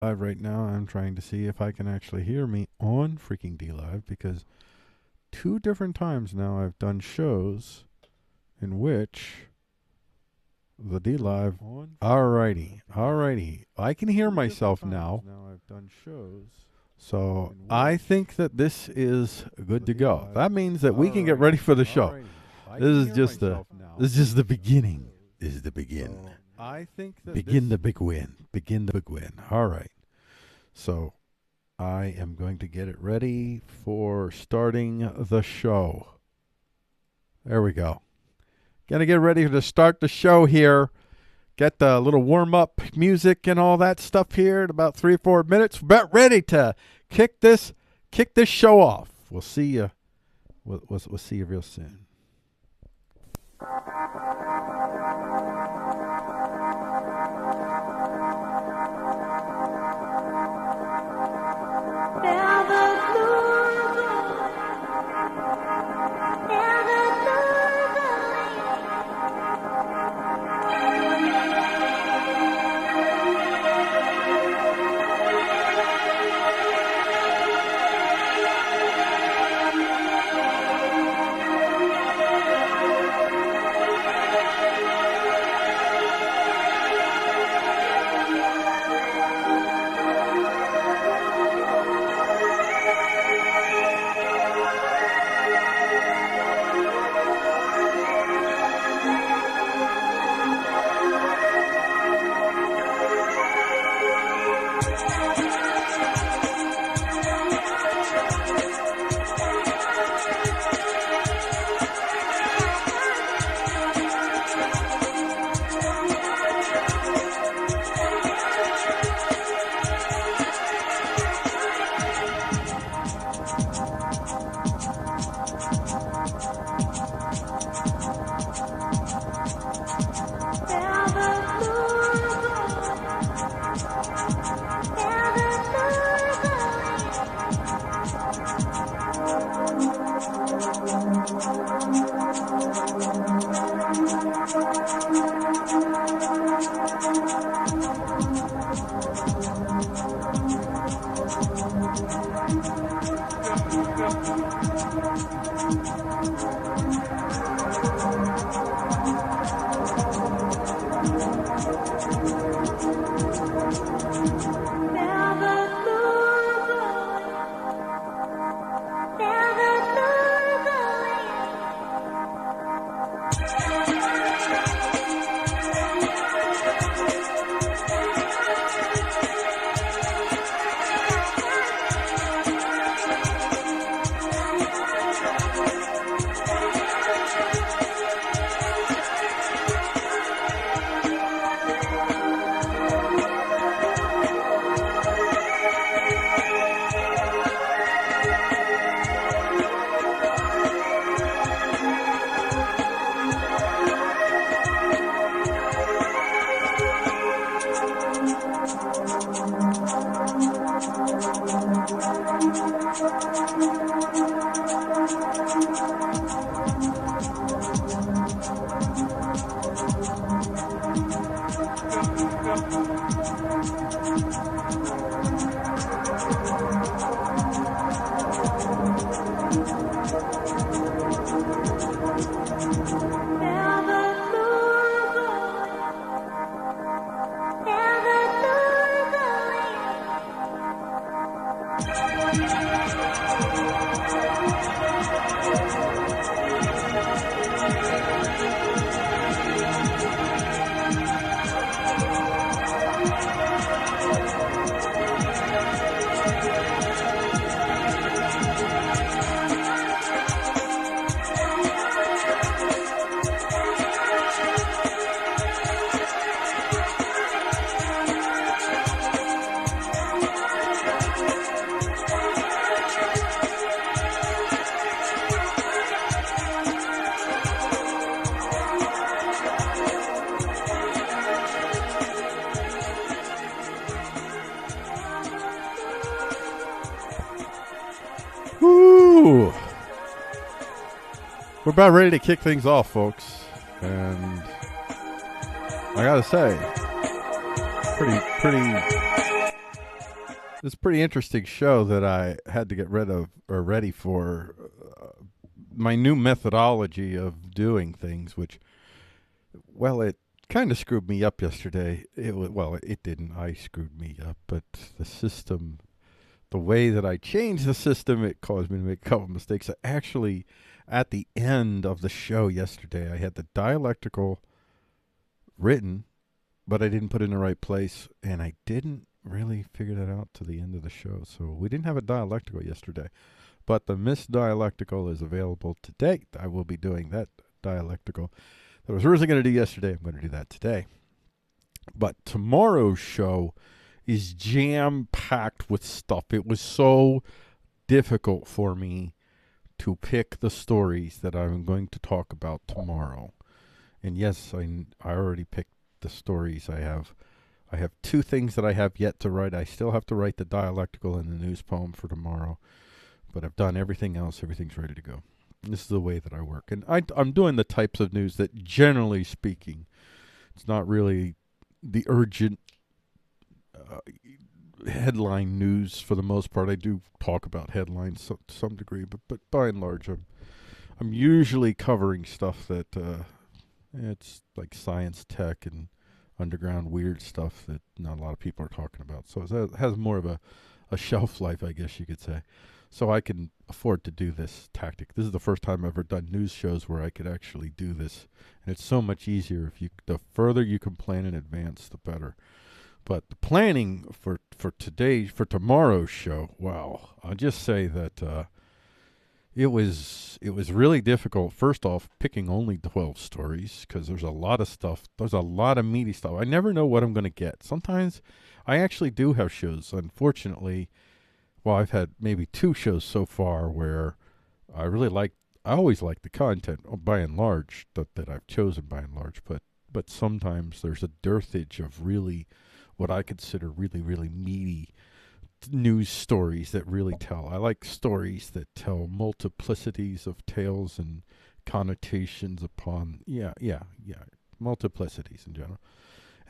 Live right now. I'm trying to see if I can actually hear me on freaking D Live because two different times now I've done shows in which the D Live. Alrighty. I can hear myself now. I've done shows. So I think that this is good to go. That means that we can get ready for the show. This is just the beginning. This is the begin. I think that begin the big win. Begin the big win. All right. So I am going to get it ready for starting the show. There we go. Gonna get ready to start the show here. Get the little warm-up music and all that stuff here in about 3 or 4 minutes. About ready to kick this show off. We'll see you. We'll see you real soon. Woo! We're about ready to kick things off, folks. And I gotta say, It's a pretty interesting show that I had to get rid of or ready for my new methodology of doing things, which, well, it kind of screwed me up yesterday. It didn't. I screwed me up, but the system, the way that I changed the system, it caused me to make a couple mistakes. Actually, at the end of the show yesterday, I had the dialectical written, but I didn't put it in the right place, and I didn't really figure that out to the end of the show. So we didn't have a dialectical yesterday, but the missed dialectical is available today. I will be doing that dialectical that I was originally going to do yesterday. I'm going to do that today. But tomorrow's show is jam-packed with stuff. It was so difficult for me to pick the stories that I'm going to talk about tomorrow. And yes, I already picked the stories. I have 2 things that I have yet to write. I still have to write the dialectical and the news poem for tomorrow, but I've done everything else. Everything's ready to go. This is the way that I work. And I'm doing the types of news that, generally speaking, it's not really the urgent headline news for the most part. I do talk about headlines to some degree, but by and large, I'm usually covering stuff that it's like science, tech, and underground weird stuff that not a lot of people are talking about. So it has more of a shelf life, I guess you could say. So I can afford to do this tactic. This is the first time I've ever done news shows where I could actually do this. And it's so much easier. The further you can plan in advance, the better. But the planning for tomorrow's show, wow, I'll just say that it was really difficult. First off, picking only 12 stories, because there's a lot of stuff. There's a lot of meaty stuff. I never know what I'm going to get. Sometimes I actually do have shows. Unfortunately, well, I've had maybe 2 shows so far where I always like the content by and large that I've chosen by and large, but sometimes there's a dearthage of really what I consider really, really meaty news stories that really tell. I like stories that tell multiplicities of tales and connotations upon, multiplicities in general.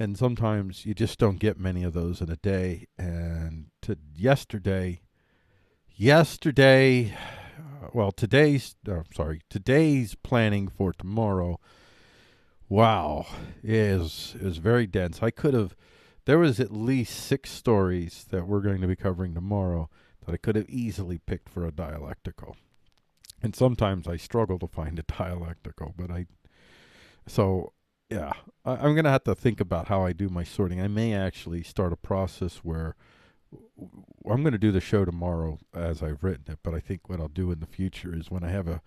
And sometimes you just don't get many of those in a day. And today's planning for tomorrow, wow, is very dense. There was at least 6 stories that we're going to be covering tomorrow that I could have easily picked for a dialectical. And sometimes I struggle to find a dialectical, I'm going to have to think about how I do my sorting. I may actually start a process where I'm going to do the show tomorrow as I've written it, but I think what I'll do in the future is when I have a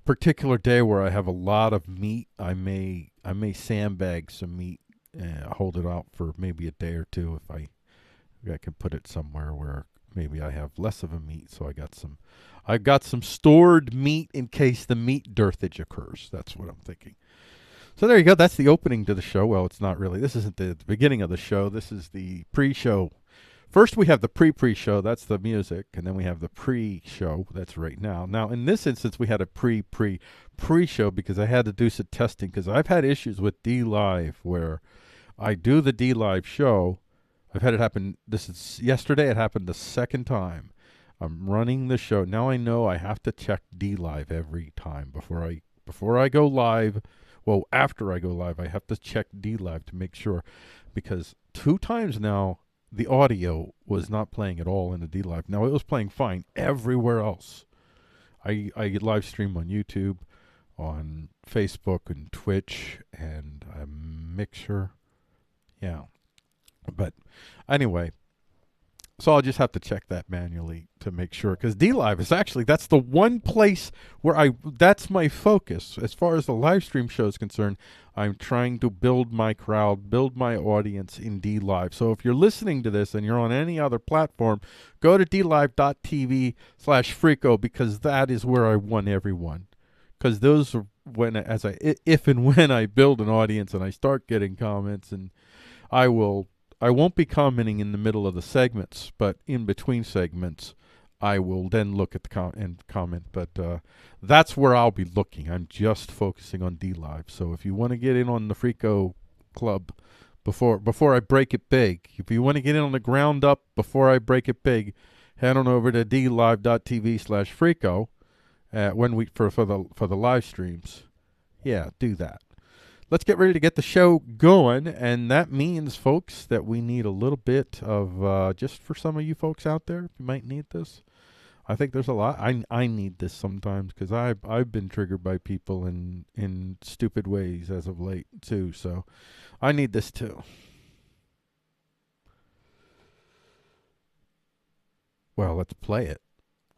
particular day where I have a lot of meat, I may sandbag some meat and hold it out for maybe a day or 2 if I can put it somewhere where maybe I have less of a meat. So I've got some stored meat in case the meat dearthage occurs. That's what I'm thinking. So there you go. That's the opening to the show. Well, it's not really. This isn't the beginning of the show. This is the pre-show. First, we have the pre-show. That's the music. And then we have the pre-show. That's right now. Now, in this instance, we had a pre-show because I had to do some testing because I've had issues with D-Live where I do the D-Live show. I've had it happen. Yesterday. It happened the second time. I'm running the show. Now I know I have to check D-Live every time before I go live. Well, after I go live, I have to check D-Live to make sure because 2 times now, the audio was not playing at all in the D-Live. Now, it was playing fine everywhere else. I live stream on YouTube, on Facebook and Twitch, and a mixture. Yeah. But anyway, so I'll just have to check that manually to make sure. Because D-Live is actually, that's the one place where that's my focus. As far as the live stream show is concerned, I'm trying to build my crowd, build my audience in D-Live. So if you're listening to this and you're on any other platform, go to dlive.tv/Freako because that is where I want everyone. Because those are if and when I build an audience and I start getting comments, and I won't be commenting in the middle of the segments, but in between segments, I will then look at the comment. But that's where I'll be looking. I'm just focusing on D-Live. So if you want to get in on the Freako Club, before I break it big. If you want to get in on the ground up before I break it big, head on over to dlive.tv/Freako for the live streams. Yeah, do that. Let's get ready to get the show going, and that means, folks, that we need a little bit of, just for some of you folks out there, you might need this. I think there's a lot. I need this sometimes because I've been triggered by people in stupid ways as of late, too, so I need this, too. Well, let's play it.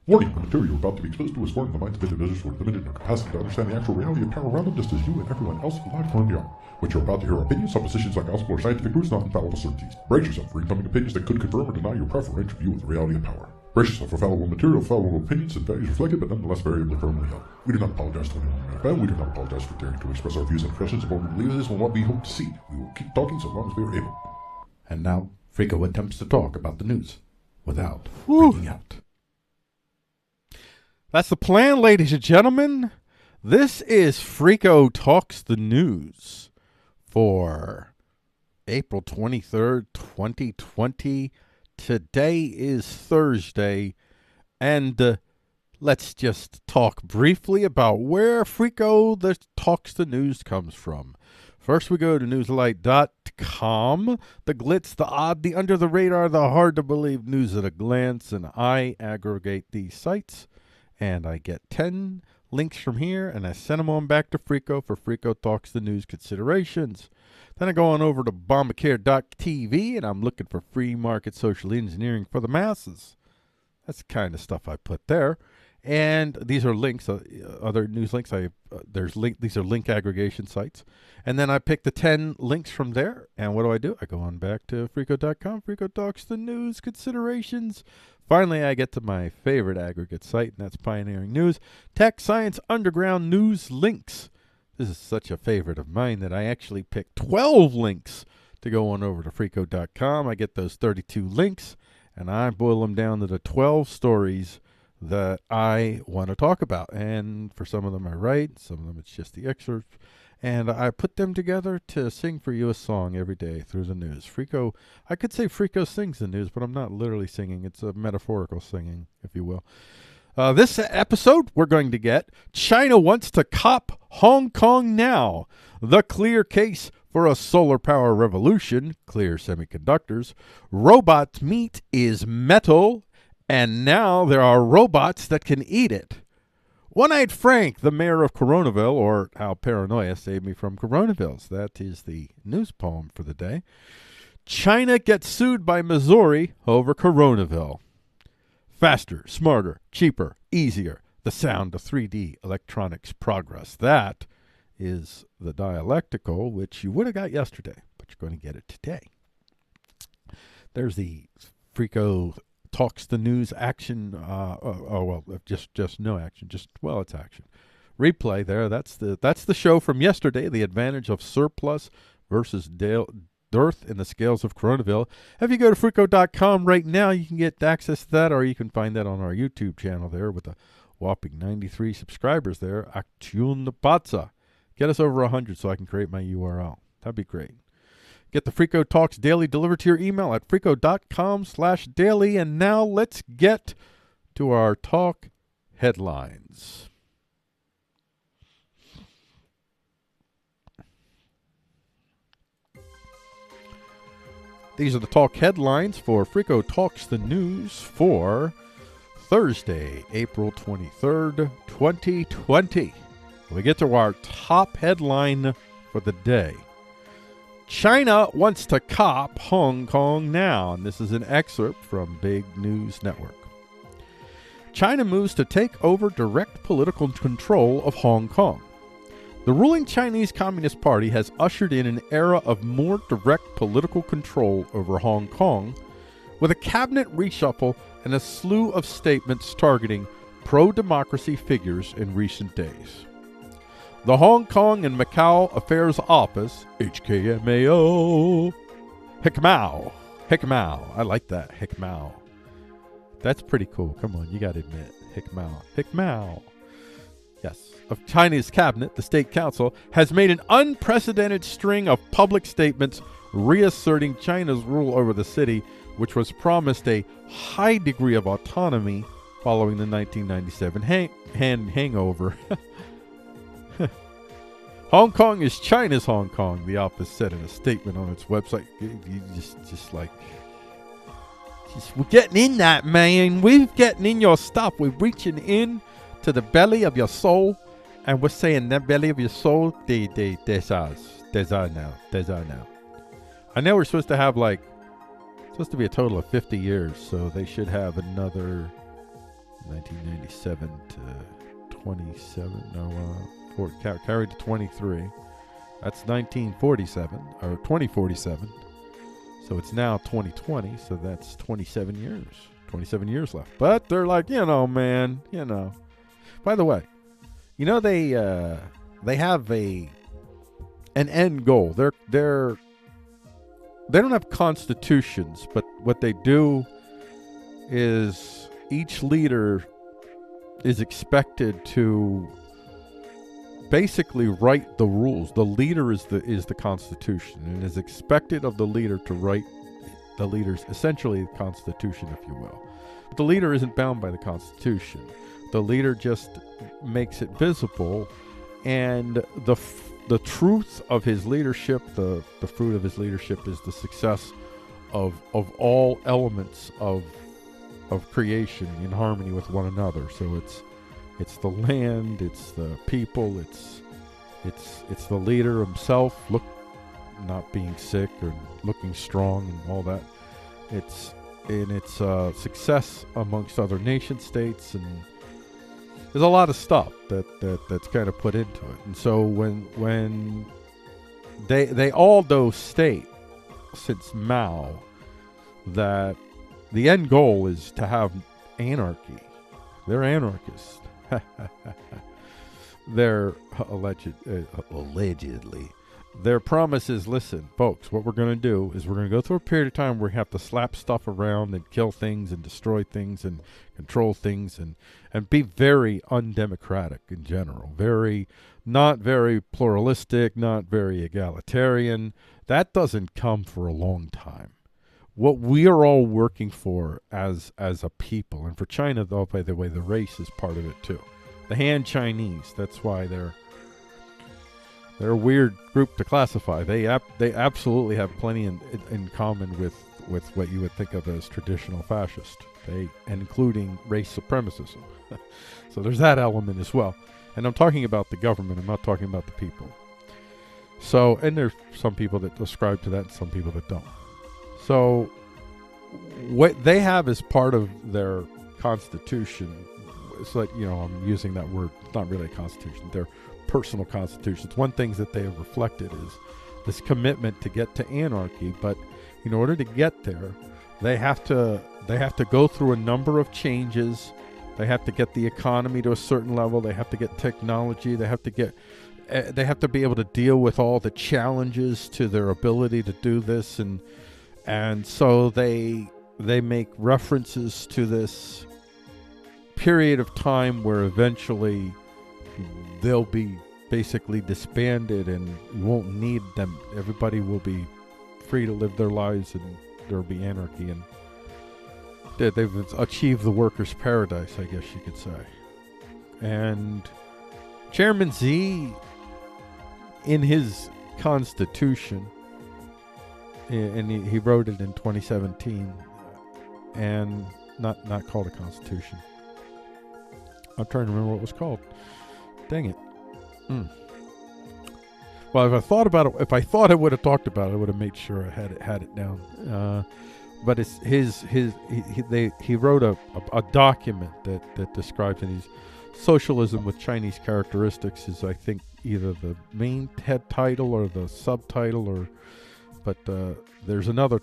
Warning, the material you're about to be exposed to is foreign. The minds of individuals who are limited in their capacity to understand the actual reality of power around them, just as you and everyone else alive currently are. What you're about to hear are opinions, suppositions, like gospel or scientific proofs, not infallible certainties. Brace yourself for incoming opinions that could confirm or deny your preferential view of the reality of power. Brace yourself for fallible material, fallible opinions, and values reflected, but nonetheless variably firmly held. We do not apologize to anyone who may offend. We do not apologize for daring to express our views and impressions of what we believe is and what we hope to see. We will keep talking so long as we are able. And now, Freako attempts to talk about the news without freaking out. That's the plan, ladies and gentlemen. This is Freako Talks the News for April 23rd, 2020. Today is Thursday, and let's just talk briefly about where Freako Talks the News comes from. First, we go to newslight.com, the glitz, the odd, the under the radar, the hard to believe news at a glance, and I aggregate these sites. And I get 10 links from here, and I send them on back to Freako for Freako Talks the News considerations. Then I go on over to Obamacare.tv, and I'm looking for free market social engineering for the masses. That's the kind of stuff I put there. And these are links, other news links. These are link aggregation sites. And then I pick the 10 links from there. And what do? I go on back to Freako.com, Freako Talks the News considerations. Finally, I get to my favorite aggregate site, and that's Pioneering News, Tech, Science, Underground News Links. This is such a favorite of mine that I actually picked 12 links to go on over to Freako.com. I get those 32 links, and I boil them down to the 12 stories that I want to talk about. And for some of them I write, some of them it's just the excerpts. And I put them together to sing for you a song every day through the news. Freako, I could say Freako sings the news, but I'm not literally singing. It's a metaphorical singing, if you will. This episode, we're going to get China wants to cop Hong Kong now. The clear case for a solar power revolution, clear semiconductors. Robot meat is metal, and now there are robots that can eat it. One-Eyed Frank, the mayor of Coronaville, or how Paranoia saved me from Coronavilles. That is the news poem for the day. China gets sued by Missouri over Coronaville. Faster, smarter, cheaper, easier. The sound of 3D electronics progress. That is the dialectical, which you would have got yesterday, but you're going to get it today. There's the Freako Talks the News action, just no action, it's action. Replay there, that's the show from yesterday, the advantage of surplus versus dearth in the scales of Coronaville. If you go to Freako.com right now, you can get access to that, or you can find that on our YouTube channel there with a whopping 93 subscribers there. Action Pazza. Get us over 100 so I can create my URL. That'd be great. Get the Freako Talks Daily delivered to your email at Freako.com/daily. And now let's get to our talk headlines. These are the talk headlines for Freako Talks the News for Thursday, April 23rd, 2020. We get to our top headline for the day. China wants to cop Hong Kong now. And this is an excerpt from Big News Network. China moves to take over direct political control of Hong Kong. The ruling Chinese Communist Party has ushered in an era of more direct political control over Hong Kong, with a cabinet reshuffle and a slew of statements targeting pro-democracy figures in recent days. The Hong Kong and Macau Affairs Office, HKMAO, Hickmao, I like that, Hickmao. That's pretty cool, come on, you gotta admit, Hickmao. Yes, of China's cabinet, the State Council, has made an unprecedented string of public statements reasserting China's rule over the city, which was promised a high degree of autonomy following the 1997 hangover. Hong Kong is China's Hong Kong, the office said in a statement on its website. We're getting in that, man. We're getting in your stuff. We're reaching in to the belly of your soul, and we're saying that belly of your soul, there's ours. There's ours now. There's ours now. I know we're supposed to have supposed to be a total of 50 years, so they should have another 1997 to 27. No, carried to 23. That's 1947 or 2047. So it's now 2020, so that's 27 years. 27 years left. But they're like, man, By the way, they have an end goal. They don't have constitutions, but what they do is each leader is expected to basically write the rules. The leader is the Constitution, and it is expected of the leader to write the leader's essentially the Constitution, if you will. But the leader isn't bound by the Constitution. The leader just makes it visible, and the truth of his leadership, the fruit of his leadership, is the success of all elements of creation in harmony with one another. So it's the land, it's the people, it's the leader himself, not being sick or looking strong and all that. It's success amongst other nation states, and there's a lot of stuff that's kind of put into it. And so when they all though state since Mao that the end goal is to have anarchy. They're anarchists. They're allegedly. Their promise is, listen, folks, what we're going to do is we're going to go through a period of time where we have to slap stuff around and kill things and destroy things and control things and be very undemocratic in general. Not very pluralistic, not very egalitarian. That doesn't come for a long time. What we are all working for as a people, and for China, though, by the way, the race is part of it too. The Han Chinese, that's why they're a weird group to classify. They absolutely have plenty in common with what you would think of as traditional fascist, including race supremacism. So there's that element as well. And I'm talking about the government. I'm not talking about the people. So, and there's some people that ascribe to that and some people that don't. So what they have as part of their constitution, it's like, I'm using that word, it's not really a constitution, their personal constitutions. One thing that they have reflected is this commitment to get to anarchy, but in order to get there, they have to go through a number of changes. They have to get the economy to a certain level. They have to get technology. They have to be able to deal with all the challenges to their ability to do this, and so they make references to this period of time where eventually they'll be basically disbanded and you won't need them. Everybody will be free to live their lives and there'll be anarchy, and they've achieved the workers' paradise, I guess you could say. And Chairman Xi, in his constitution, and he wrote it in 2017, and not called a constitution. I'm trying to remember what it was called. Dang it. Well, if I thought about it, if I thought I would have talked about it, I would have made sure I had it down. But it's he wrote a document that describes it. Socialism with Chinese characteristics is, I think, either the main head title or the subtitle, but there's another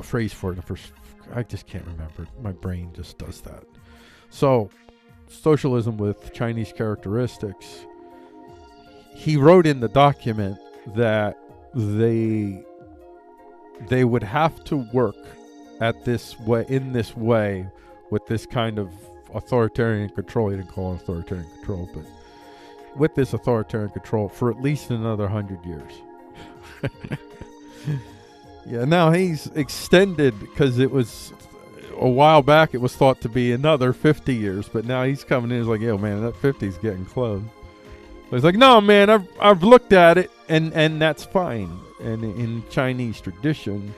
phrase for it. I just can't remember. My brain just does that. So, socialism with Chinese characteristics. He wrote in the document that they would have to work in this way with this kind of authoritarian control. He didn't call it authoritarian control, but with this authoritarian control for at least another 100 years. Yeah, now he's extended because it was a while back. It was thought to be another 50 years, but now he's coming in. He's like, yo, man, that 50's getting close. So he's like, no, man, I've looked at it, and that's fine. And in Chinese tradition,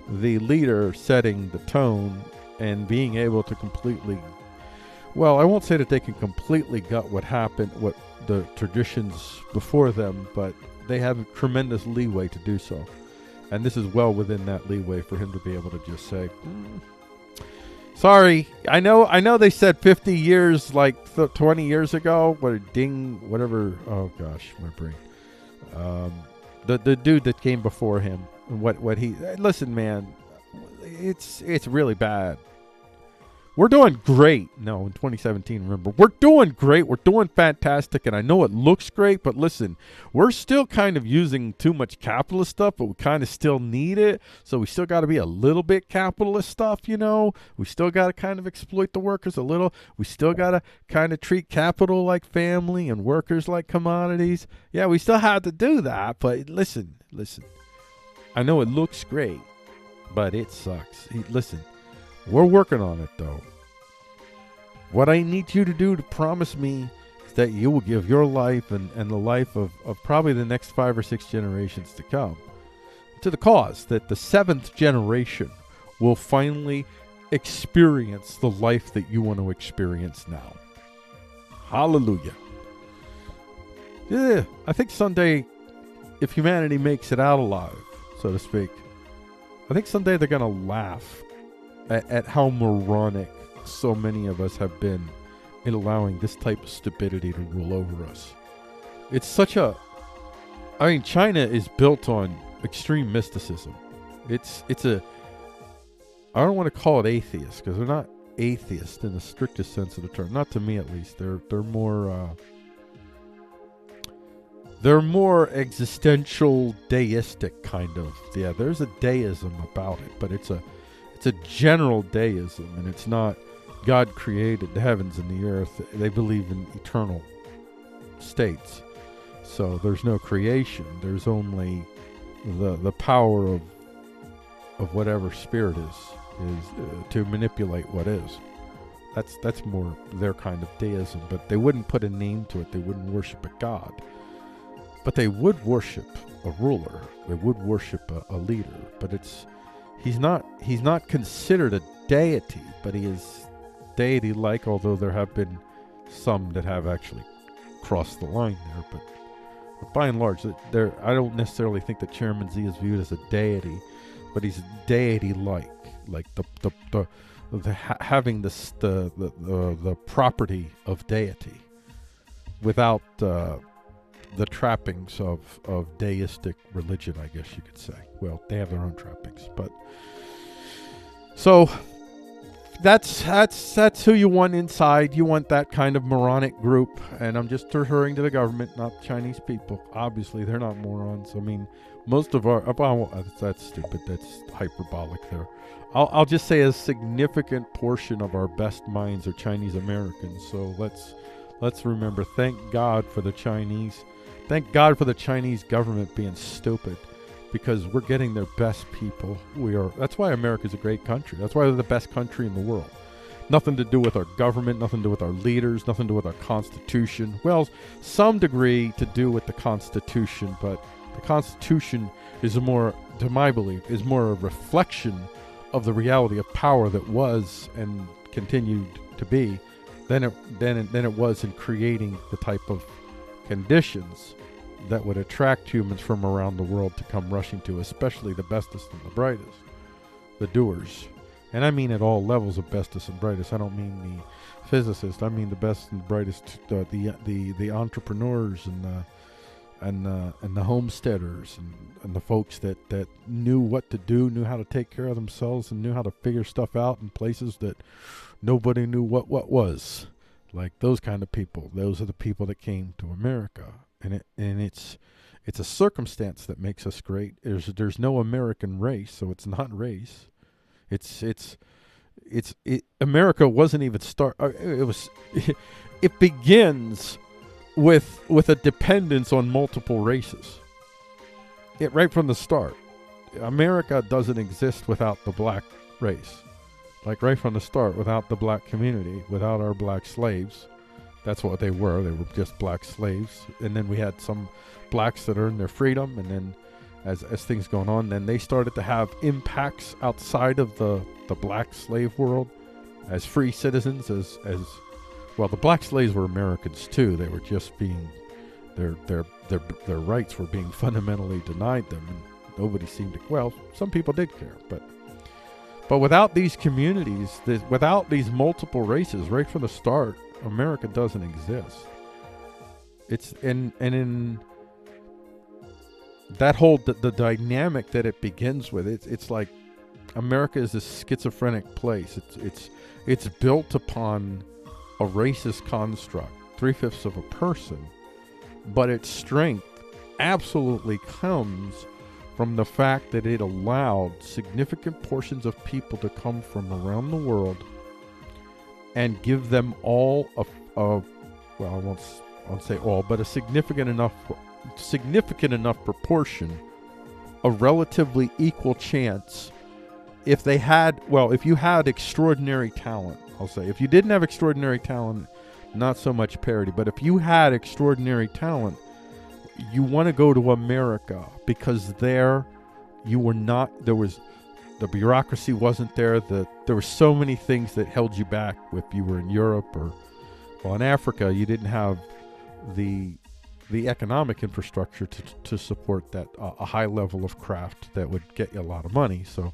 the leader setting the tone and being able to completely, well, I won't say that they can completely gut what happened, what the traditions before them, but they have tremendous leeway to do so. And this is well within that leeway for him to be able to just say, sorry, I know they said 50 years like 20 years ago, whatever. Oh gosh, my brain. The dude that came before him, what he, listen, man, it's really bad. We're doing great. No, in 2017, remember, we're doing great. We're doing fantastic, and I know it looks great, but listen, we're still kind of using too much capitalist stuff, but we kind of still need it, so we still got to be a little bit capitalist stuff, you know? We still got to kind of exploit the workers a little. We still got to kind of treat capital like family and workers like commodities. Yeah, we still have to do that, but listen. I know it looks great, but it sucks. Listen. We're working on it, though. What I need you to do to promise me is that you will give your life and the life of probably the next 5 or 6 generations to come to the cause that the 7th generation will finally experience the life that you want to experience now. Hallelujah. Yeah, I think someday, if humanity makes it out alive, so to speak, I think someday they're going to laugh at how moronic so many of us have been in allowing this type of stupidity to rule over us. It's such a... I mean, China is built on extreme mysticism. It's a... I don't want to call it atheist, because they're not atheist in the strictest sense of the term. Not to me, at least. They're more... They're more existential, deistic kind of... Yeah, there's a deism about it, but it's a general deism, and it's not God created the heavens and the earth. They believe in eternal states. So there's no creation. There's only the power of whatever spirit is to manipulate what is. That's more their kind of deism. But they wouldn't put a name to it. They wouldn't worship a god. But they would worship a ruler. They would worship a leader. But he's not considered a deity, but he is deity-like, although there have been some that have actually crossed the line there. But by and large, I don't necessarily think that Chairman Z is viewed as a deity, but he's deity-like, like having the property of deity without the trappings of deistic religion, I guess you could say. Well, they have their own trappings, but so that's who you want inside. You want that kind of moronic group, and I'm just referring to the government, not Chinese people. Obviously, they're not morons. I mean, most of our that's stupid. That's hyperbolic there. I'll just say a significant portion of our best minds are Chinese Americans. So let's remember. Thank God for the Chinese. Thank God for the Chinese government being stupid, because we're getting their best people. That's why America's a great country. That's why they're the best country in the world. Nothing to do with our government, nothing to do with our leaders, nothing to do with our Constitution. Well, some degree to do with the Constitution, but the Constitution is more, to my belief, is more a reflection of the reality of power that was and continued to be than it was in creating the type of conditions that would attract humans from around the world to come rushing to, especially the bestest and the brightest, the doers. And I mean at all levels of bestest and brightest. I don't mean the physicists. I mean the best and brightest, the entrepreneurs and the homesteaders and the folks that knew what to do, knew how to take care of themselves, and knew how to figure stuff out in places that nobody knew what was. Like those kind of people. Those are the people that came to America. And it's a circumstance that makes us great. There's no American race, so it's not race. America wasn't even it begins with a dependence on multiple races. Right from the start. America doesn't exist without the black race. Like right from the start, without the black community, without our black slaves. That's what they were. They were just black slaves. And then we had some blacks that earned their freedom. And then as things going on, then they started to have impacts outside of the black slave world as free citizens, as well, the black slaves were Americans too. They were just being, their rights were being fundamentally denied them. And nobody seemed to, well, some people did care, but without these communities, without these multiple races, right from the start, America doesn't exist. It's in that whole the dynamic that it begins with. It's like America is this schizophrenic place. It's built upon a racist construct, 3/5 of a person, but its strength absolutely comes from the fact that it allowed significant portions of people to come from around the world and give them all well, I won't say all, but a significant enough proportion, a relatively equal chance. If you had extraordinary talent, I'll say. If you didn't have extraordinary talent, not so much parity, but if you had extraordinary talent, you want to go to America because there the bureaucracy wasn't there. There were so many things that held you back if you were in Europe in Africa. You didn't have the economic infrastructure to support that a high level of craft that would get you a lot of money. So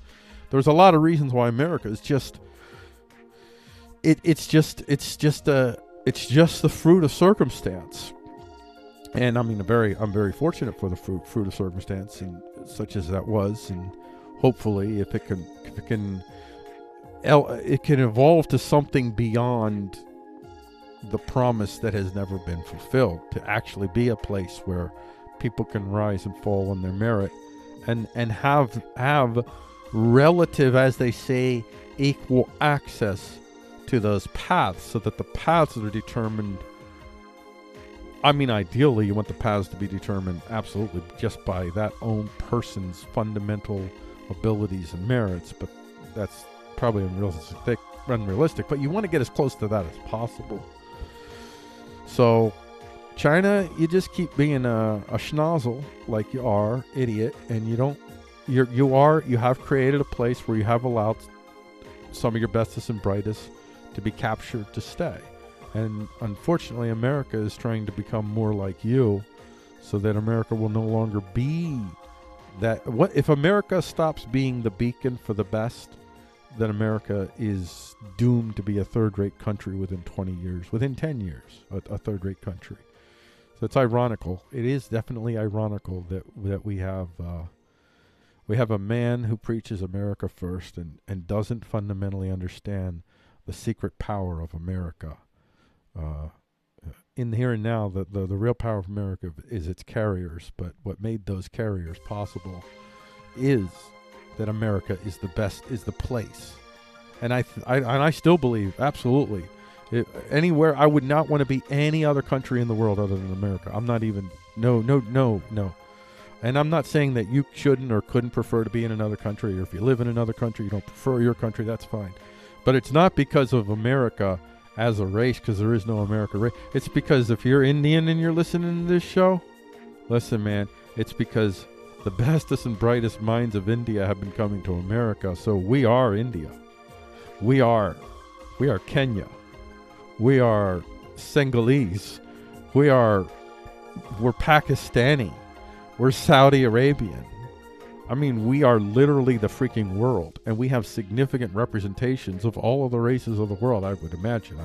there's a lot of reasons why America is just it's just the fruit of circumstance. And I mean, I'm very fortunate for the fruit of circumstance, and such as that was, and hopefully, if it can evolve to something beyond the promise that has never been fulfilled, to actually be a place where people can rise and fall on their merit, and have relative, as they say, equal access to those paths, so that the paths that are determined. I mean, ideally, you want the paths to be determined absolutely just by that own person's fundamental abilities and merits, but that's probably unrealistic. But you want to get as close to that as possible. So, China, you just keep being a schnozzle like you are, idiot, and you have created a place where you have allowed some of your bestest and brightest to be captured to stay. And unfortunately, America is trying to become more like you, so that America will no longer be that. What if America stops being the beacon for the best? Then America is doomed to be a third-rate country within 20 years, within 10 years, a third-rate country. So it's ironical. It is definitely ironical that we have a man who preaches America first and doesn't fundamentally understand the secret power of America. In the here and now, the real power of America is its carriers, but what made those carriers possible is that America is the best, is the place. And I still believe, absolutely, anywhere, I would not want to be any other country in the world other than America. I'm not even, no. And I'm not saying that you shouldn't or couldn't prefer to be in another country, or if you live in another country, you don't prefer your country, that's fine. But it's not because of America as a race, because there is no America race. It's because if you're Indian and you're listening to this show, listen, man, it's because the bestest and brightest minds of India have been coming to America. So we are India. We are Kenya. We are Senegalese. We're Pakistani. We're Saudi Arabian. I mean, we are literally the freaking world, and we have significant representations of all of the races of the world, I would imagine.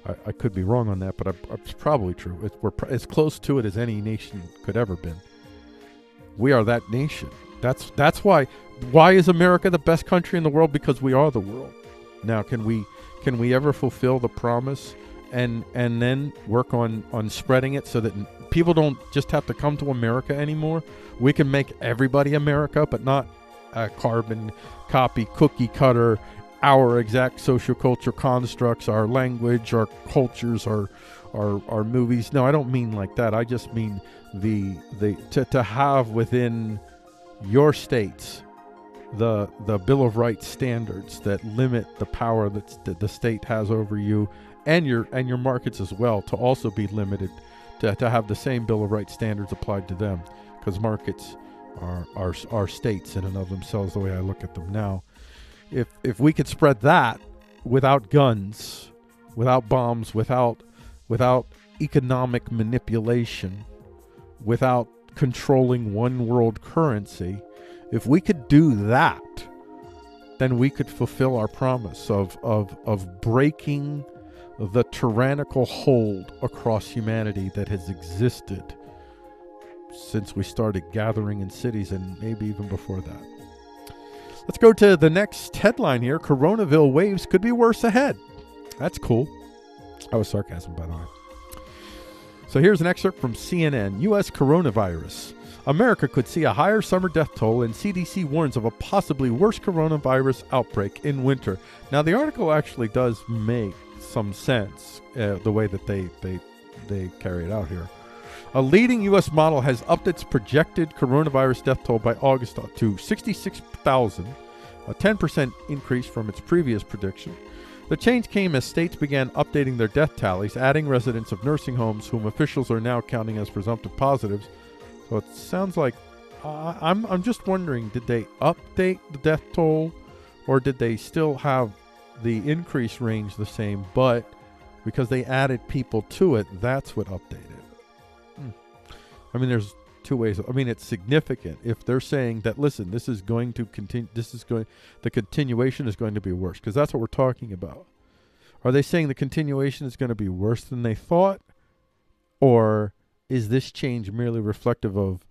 I could be wrong on that, but it's probably true. We're as close to it as any nation could ever been. We are that nation. That's why. Why is America the best country in the world? Because we are the world. Now, can we ever fulfill the promise and then work on spreading it so that people don't just have to come to America anymore? We can make everybody America, but not a carbon copy, cookie cutter, our exact sociocultural constructs, our language, our cultures, our movies. No, I don't mean like that. I just mean to have within your states the Bill of Rights standards that limit the power that the state has over you and your markets as well to also be limited, to have the same Bill of Rights standards applied to them, because markets are states in and of themselves, the way I look at them now. If we could spread that without guns, without bombs, without economic manipulation, without controlling one world currency, if we could do that, then we could fulfill our promise of breaking the tyrannical hold across humanity that has existed since we started gathering in cities, and maybe even before that. Let's go to the next headline here. Coronaville waves could be worse ahead. That's cool. That was sarcasm, by the way. So here's an excerpt from CNN. U.S. coronavirus. America could see a higher summer death toll, and CDC warns of a possibly worse coronavirus outbreak in winter. Now, the article actually does make some sense, the way that they carry it out here. A leading U.S. model has upped its projected coronavirus death toll by August to 66,000, a 10% increase from its previous prediction. The change came as states began updating their death tallies, adding residents of nursing homes whom officials are now counting as presumptive positives. So it sounds like, I'm just wondering, did they update the death toll, or did they still have the increase range the same, but because they added people to it, that's what updated? I mean, there's two ways. I mean, it's significant if they're saying that, listen, this is going to continue, the continuation is going to be worse, because that's what we're talking about. Are they saying the continuation is going to be worse than they thought, or is this change merely reflective of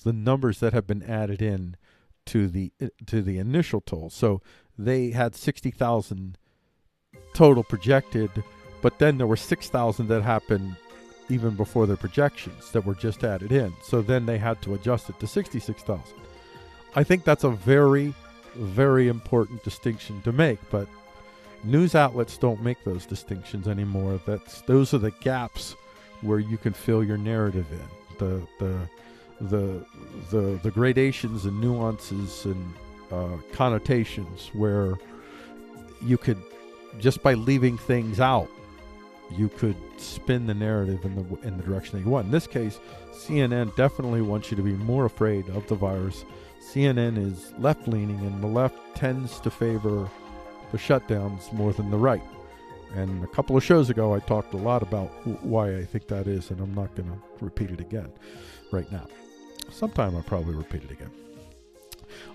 the numbers that have been added in to the initial toll? So they had 60,000 total projected, but then there were 6,000 that happened even before their projections that were just added in. So then they had to adjust it to 66,000. I think that's a very, very important distinction to make, but news outlets don't make those distinctions anymore. Those are the gaps where you can fill your narrative in. The gradations and nuances and connotations where you could, just by leaving things out, you could spin the narrative in the direction that you want. In this case, CNN definitely wants you to be more afraid of the virus. CNN is left-leaning, and the left tends to favor the shutdowns more than the right. And a couple of shows ago, I talked a lot about why I think that is, and I'm not going to repeat it again right now. Sometime I'll probably repeat it again.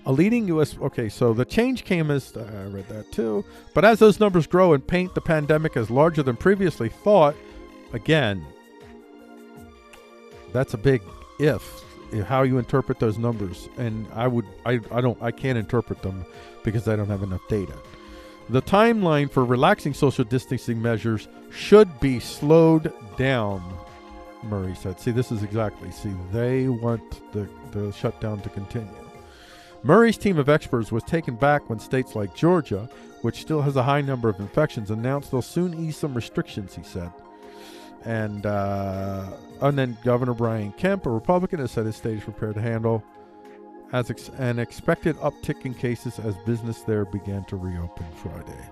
A leading U.S. Okay, so the change came as, I read that too, but as those numbers grow and paint the pandemic as larger than previously thought, again, that's a big if, how you interpret those numbers. And I can't interpret them because I don't have enough data. The timeline for relaxing social distancing measures should be slowed down, Murray said. See, they want the shutdown to continue. Murray's team of experts was taken back when states like Georgia, which still has a high number of infections, announced they'll soon ease some restrictions, he said. And then Governor Brian Kemp, a Republican, has said his state is prepared to handle an expected uptick in cases as business there began to reopen Friday.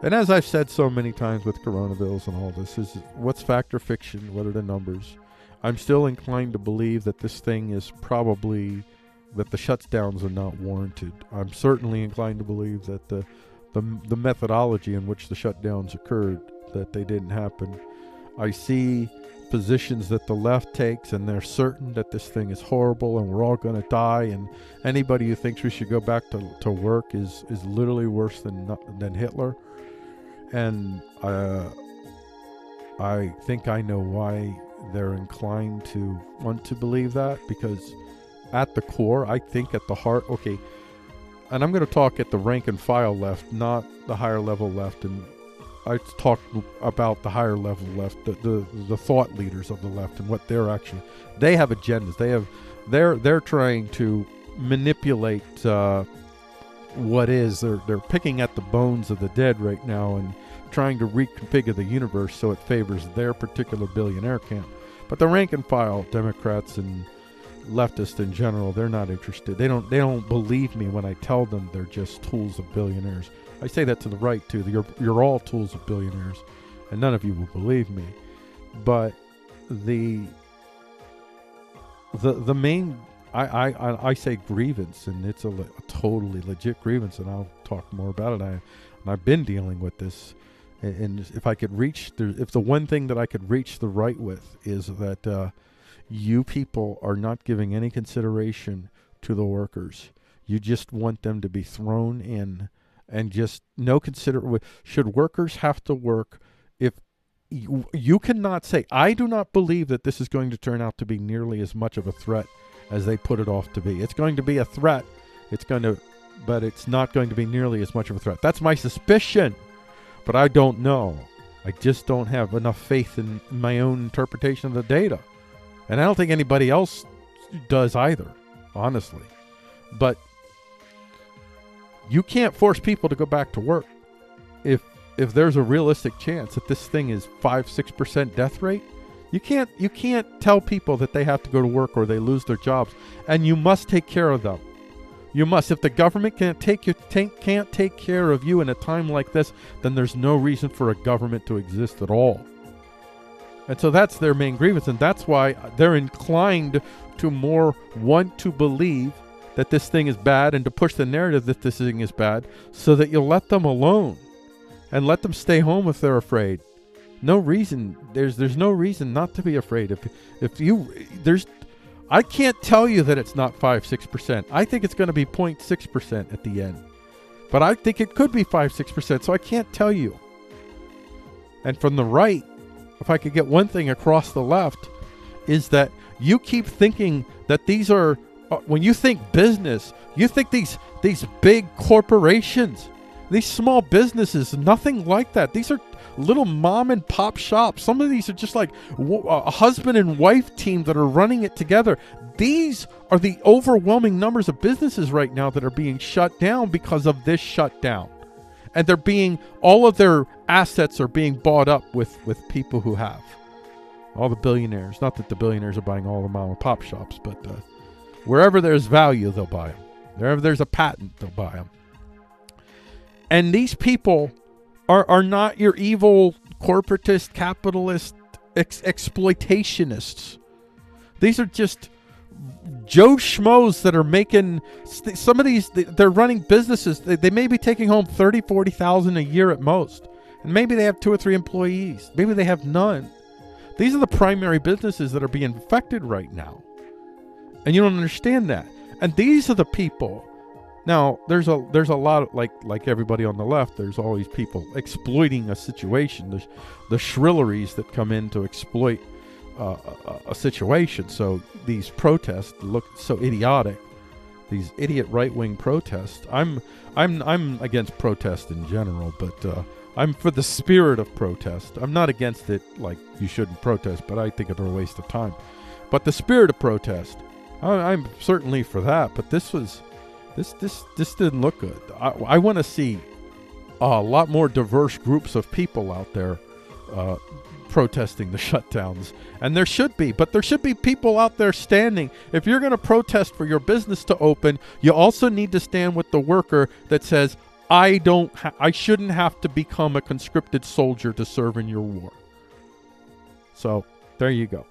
And as I've said so many times with Coronavilles and all this, is what's fact or fiction? What are the numbers? I'm still inclined to believe that this thing is probably, that the shutdowns are not warranted. I'm certainly inclined to believe that the methodology in which the shutdowns occurred, that they didn't happen. I see positions that the left takes, and they're certain that this thing is horrible and we're all going to die, and anybody who thinks we should go back to work is literally worse than Hitler. And I think I know why they're inclined to want to believe that, because at the core, I think at the heart, okay, and I'm going to talk at the rank and file left, not the higher level left, and I talk about the higher level left, the thought leaders of the left, and what they're actually, they have agendas. They're trying to manipulate what is. They're picking at the bones of the dead right now and trying to reconfigure the universe so it favors their particular billionaire camp. But the rank and file Democrats and leftists in general, they're not interested. They don't believe me when I tell them they're just tools of billionaires. I say that to the right too. You're all tools of billionaires, and none of you will believe me. But the main, I say grievance, and it's a totally legit grievance, and I'll talk more about it. I've been dealing with this, and if I could reach, if the one thing that I could reach the right with is that you people are not giving any consideration to the workers. You just want them to be thrown in, and just no should workers have to work? If you cannot say, I do not believe that this is going to turn out to be nearly as much of a threat as they put it off to be. It's going to be a threat. But it's not going to be nearly as much of a threat. That's my suspicion, but I don't know. I just don't have enough faith in my own interpretation of the data. And I don't think anybody else does either, honestly. But you can't force people to go back to work if there's a realistic chance that this thing is 5-6% death rate. You can't tell people that they have to go to work or they lose their jobs, and you must take care of them. You must. If the government can't take care of you in a time like this, then there's no reason for a government to exist at all. And so that's their main grievance, and that's why they're inclined to more want to believe that this thing is bad and to push the narrative that this thing is bad, so that you'll let them alone and let them stay home if they're afraid. No reason. There's no reason not to be afraid. I can't tell you that it's not 5-6%. I think it's going to be 0.6% at the end. But I think it could be 5-6%, so I can't tell you. And from the right, if I could get one thing across the left, is that you keep thinking that these are, when you think business, you think these big corporations, these small businesses, nothing like that. These are little mom and pop shops. Some of these are just like a husband and wife team that are running it together. These are the overwhelming numbers of businesses right now that are being shut down because of this shutdown. And all of their assets are being bought up with people who have. All the billionaires. Not that the billionaires are buying all the mom and pop shops, but wherever there's value, they'll buy them. Wherever there's a patent, they'll buy them. And these people are not your evil corporatist, capitalist, exploitationists. These are just Joe Schmoes that are making, some of these, they're running businesses. They may be taking home $30,000, $40,000 a year at most. And maybe they have 2 or 3 employees. Maybe they have none. These are the primary businesses that are being affected right now. And you don't understand that. And these are the people. Now, there's a lot of, like everybody on the left, there's always people exploiting a situation. There's the shrilleries that come in to exploit a situation. So these protests look so idiotic. These idiot right-wing protests. I'm against protest in general, but I'm for the spirit of protest. I'm not against it, like you shouldn't protest, but I think it's a waste of time. But the spirit of protest, I'm certainly for that. But this didn't look good. I want to see a lot more diverse groups of people out there protesting the shutdowns. And there should be, but there should be people out there standing. If you're going to protest for your business to open, you also need to stand with the worker that says, I shouldn't have to become a conscripted soldier to serve in your war. So there you go.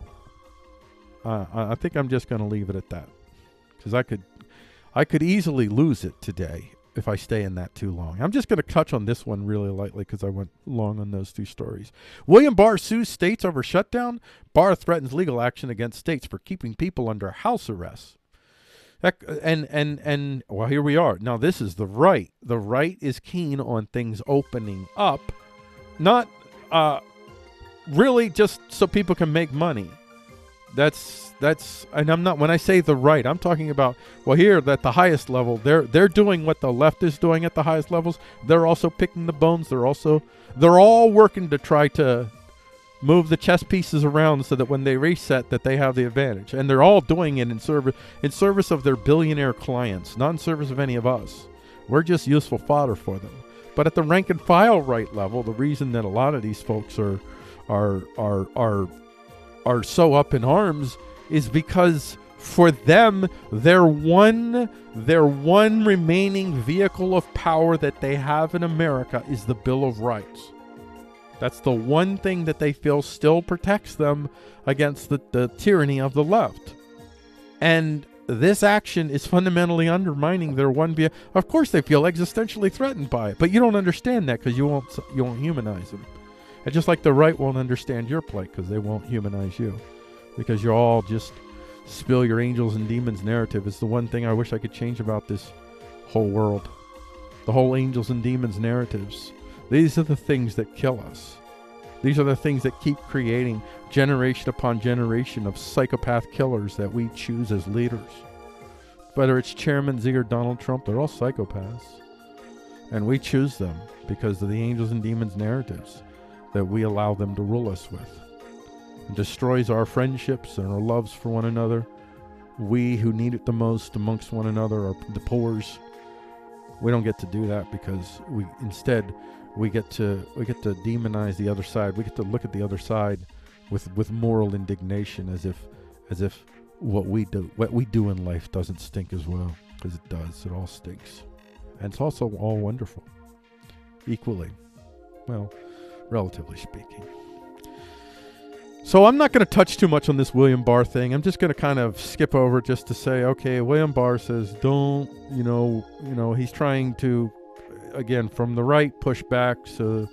I think I'm just going to leave it at that, because I could easily lose it today if I stay in that too long. I'm just going to touch on this one really lightly because I went long on those 2 stories. William Barr sues states over shutdown. Barr threatens legal action against states for keeping people under house arrest. And well, here we are. Now, this is the right. The right is keen on things opening up, not really just so people can make money. That's and I'm not, when I say the right, I'm talking about, well, here at the highest level, they're doing what the left is doing at the highest levels. They're also picking the bones. They're all working to try to move the chess pieces around so that when they reset, that they have the advantage. And they're all doing it in service of their billionaire clients, not in service of any of us. We're just useful fodder for them. But at the rank and file right level, the reason that a lot of these folks are so up in arms is because For them, their one remaining vehicle of power that they have in America is the Bill of Rights. That's the one thing that they feel still protects them against the tyranny of the left. And this action is fundamentally undermining their one vehicle. Of course they feel existentially threatened by it, but you don't understand that because you won't humanize them. And just like the right won't understand your plight because they won't humanize you. Because you're all just spill your angels and demons narrative. It's the one thing I wish I could change about this whole world. The whole angels and demons narratives. These are the things that kill us. These are the things that keep creating generation upon generation of psychopath killers that we choose as leaders. Whether it's Chairman Z or Donald Trump, they're all psychopaths. And we choose them because of the angels and demons narratives that we allow them to rule us with. It destroys our friendships and our loves for one another. We who need it the most amongst one another are the poors. We don't get to do that because we get to demonize the other side. We get to look at the other side with moral indignation as if what we do in life doesn't stink as well, because it does. It all stinks. And it's also all wonderful. Equally. Well, relatively speaking. So I'm not going to touch too much on this William Barr thing. I'm just going to kind of skip over just to say, okay, William Barr says don't, he's trying to, again, from the right, push back, so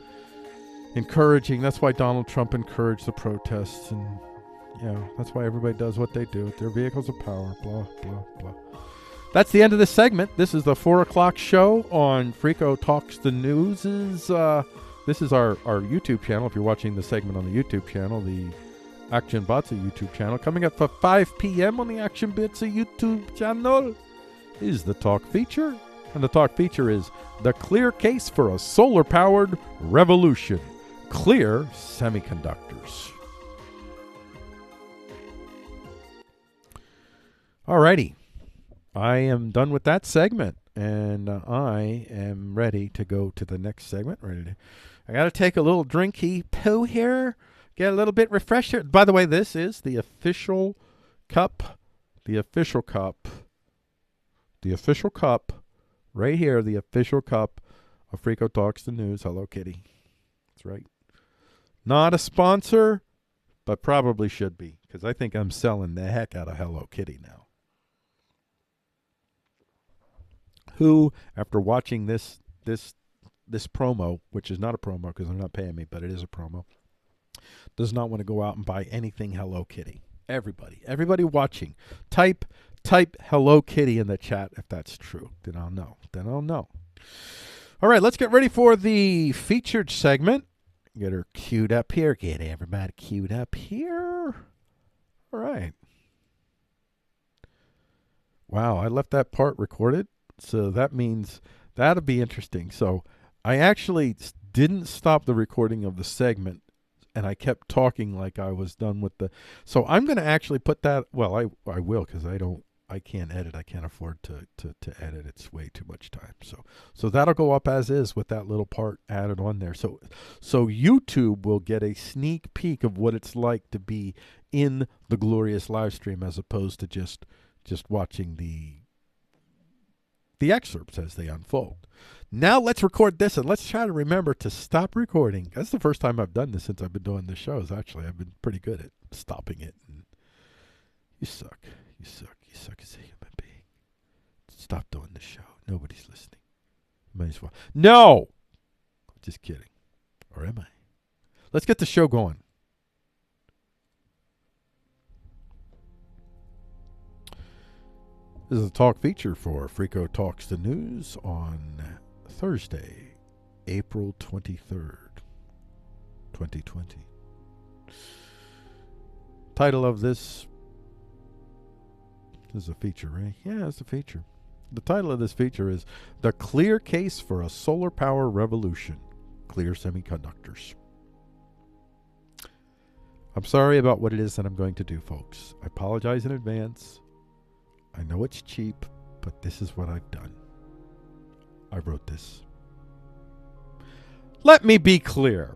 encouraging. That's why Donald Trump encouraged the protests, and that's why everybody does what they do with their vehicles of power, blah, blah, blah. That's the end of this segment. This is the 4 o'clock show on Frico Talks the News. This is our YouTube channel. If you're watching the segment on the YouTube channel, the Action Batsa YouTube channel. Coming up for 5 p.m. on the Action Batsa YouTube channel is the talk feature. And the talk feature is the clear case for a solar-powered revolution. Clear Semiconductors. Alrighty. I am done with that segment. And I am ready to go to the next segment. I got to take a little drinky poo here. Get a little bit refreshed here. By the way, this is the official cup. The official cup. The official cup. Right here, the official cup of Frico Talks the News. Hello Kitty. That's right. Not a sponsor, but probably should be, because I think I'm selling the heck out of Hello Kitty now. Who, after watching this promo, which is not a promo because they're not paying me, but it is a promo, does not want to go out and buy anything Hello Kitty. Everybody watching, type Hello Kitty in the chat if that's true. Then I'll know. All right, let's get ready for the featured segment. Get her queued up here. Get everybody queued up here. All right. Wow, I left that part recorded. So that means that'll be interesting. So I actually didn't stop the recording of the segment, and I kept talking like I was done with the. So I'm going to actually put that. Well, I will, because I can't edit. I can't afford to edit. It's way too much time. So that'll go up as is with that little part added on there. So YouTube will get a sneak peek of what it's like to be in the glorious live stream, as opposed to just watching the excerpts as they unfold. Now let's record this, and let's try to remember to stop recording. That's the first time I've done this since I've been doing the shows. Actually, I've been pretty good at stopping it. And you suck as a human being. Stop doing the show. Nobody's listening. Might as well. No! Just kidding. Or am I? Let's get the show going. This is a talk feature for Frico Talks the News on Thursday, April 23rd, 2020. Title of this is a feature, right? Yeah, it's a feature. The title of this feature is The Clear Case for a Solar Power Revolution. Clear Semiconductors. I'm sorry about what it is that I'm going to do, folks. I apologize in advance. I know it's cheap, but this is what I've done. I wrote this. Let me be clear.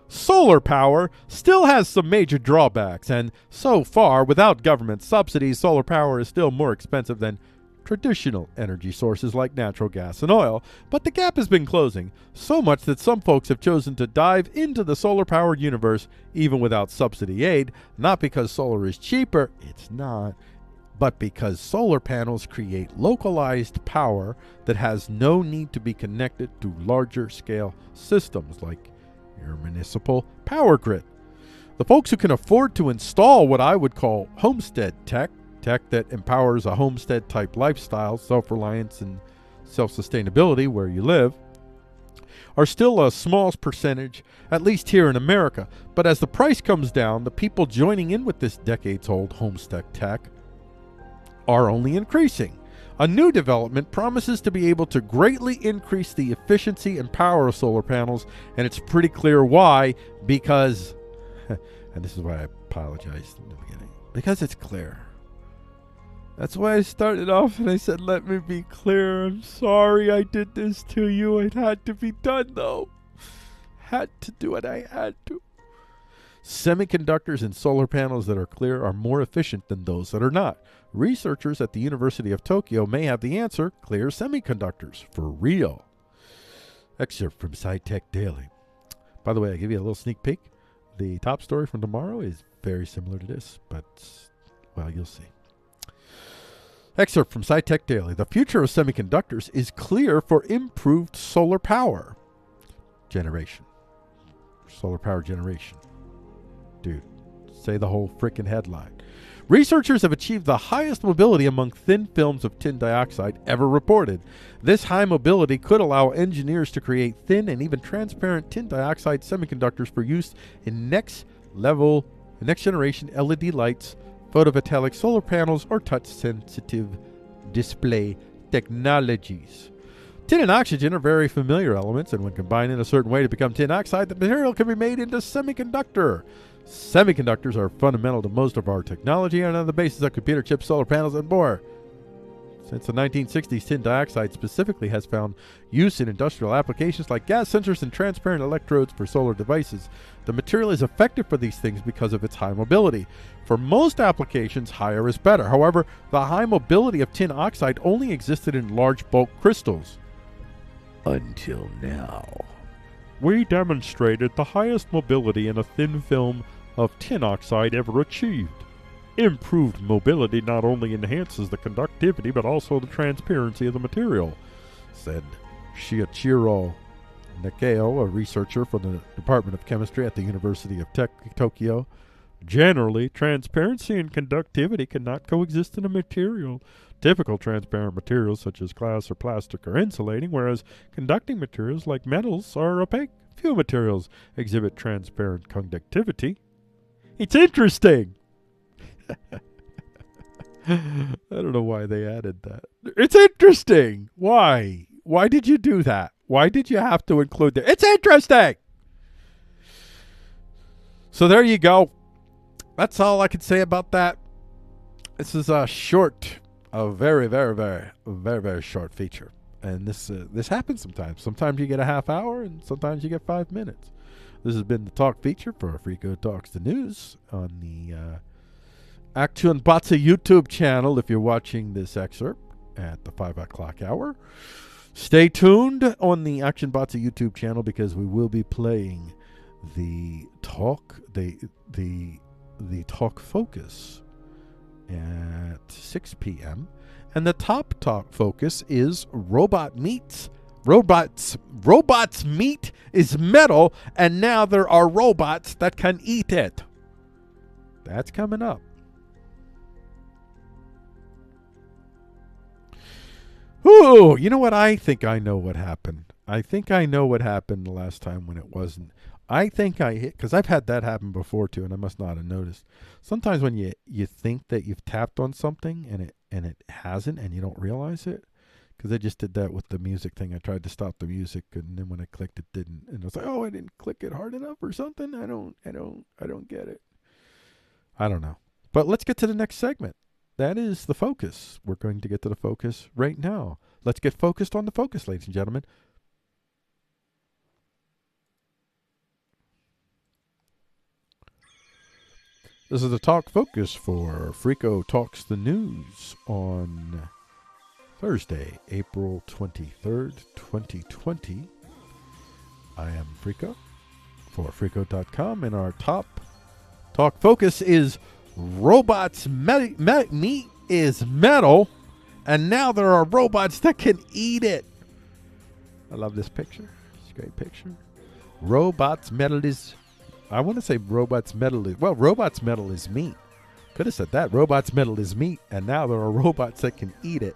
Solar power still has some major drawbacks, and so far, without government subsidies, solar power is still more expensive than traditional energy sources like natural gas and oil. But the gap has been closing, so much that some folks have chosen to dive into the solar-powered universe even without subsidy aid, not because solar is cheaper, it's not, but because solar panels create localized power that has no need to be connected to larger scale systems like your municipal power grid. The folks who can afford to install what I would call homestead tech that empowers a homestead type lifestyle, self-reliance and self-sustainability where you live, are still a small percentage, at least here in America. But as the price comes down, the people joining in with this decades-old homestead tech are only increasing. A new development promises to be able to greatly increase the efficiency and power of solar panels, and it's pretty clear why, because, and this is why I apologized in the beginning, because it's clear. That's why I started off and I said, let me be clear. I'm sorry I did this to you. It had to be done, though. Had to do what I had to. Semiconductors in solar panels that are clear are more efficient than those that are not. Researchers at the University of Tokyo may have the answer: clear semiconductors, for real. Excerpt from SciTech Daily. By the way, I give you a little sneak peek. The top story from tomorrow is very similar to this, but, well, you'll see. Excerpt from SciTech Daily. The future of semiconductors is clear for improved solar power generation. Solar power generation. Dude, say the whole freaking headline. Researchers have achieved the highest mobility among thin films of tin dioxide ever reported. This high mobility could allow engineers to create thin and even transparent tin dioxide semiconductors for use in next generation LED lights, photovoltaic solar panels, or touch-sensitive display technologies. Tin and oxygen are very familiar elements, and when combined in a certain way to become tin oxide, the material can be made into semiconductor. Semiconductors are fundamental to most of our technology and on the basis of computer chips, solar panels, and more. Since the 1960s, tin dioxide specifically has found use in industrial applications like gas sensors and transparent electrodes for solar devices. The material is effective for these things because of its high mobility. For most applications, higher is better. However, the high mobility of tin oxide only existed in large bulk crystals. Until now. We demonstrated the highest mobility in a thin film of tin oxide ever achieved. Improved mobility not only enhances the conductivity but also the transparency of the material, said Shiichiro Nakao, a researcher from the Department of Chemistry at the University of Tokyo. Generally, transparency and conductivity cannot coexist in a material. Typical transparent materials such as glass or plastic are insulating, whereas conducting materials like metals are opaque. Few materials exhibit transparent conductivity. It's interesting. I don't know why they added that. It's interesting. Why? Why did you do that? Why did you have to include that? It's interesting. So there you go. That's all I can say about that. This is a very, very, very, very, very short feature. And this happens sometimes. Sometimes you get a half hour and sometimes you get 5 minutes. This has been the talk feature for Africo Talks the News on the Action Batsa YouTube channel if you're watching this excerpt at the 5 o'clock hour. Stay tuned on the Action Batsa YouTube channel because we will be playing the talk focus at 6 p.m. And the top talk focus is robots meat is metal, and now there are robots that can eat it. That's coming up. Ooh, you know what? I think I know what happened. I think I know what happened the last time when it wasn't. I think I hit, because I've had that happen before too, and I must not have noticed. Sometimes when you think that you've tapped on something and it hasn't, and you don't realize it, because I just did that with the music thing. I tried to stop the music, and then when I clicked, it didn't, and I was like, oh, I didn't click it hard enough or something. I don't get it. I don't know. But let's get to the next segment. That is the focus. We're going to get to the focus right now. Let's get focused on the focus, ladies and gentlemen. This is the Talk Focus for Frico Talks the News on Thursday, April 23rd, 2020. I am Frico for Frico.com, and our top Talk Focus is robots meat is metal, and now there are robots that can eat it. I love this picture. It's a great picture. Robots metal is... I want to say robots metal is... Well, robots metal is meat. Could have said that. Robots metal is meat, and now there are robots that can eat it.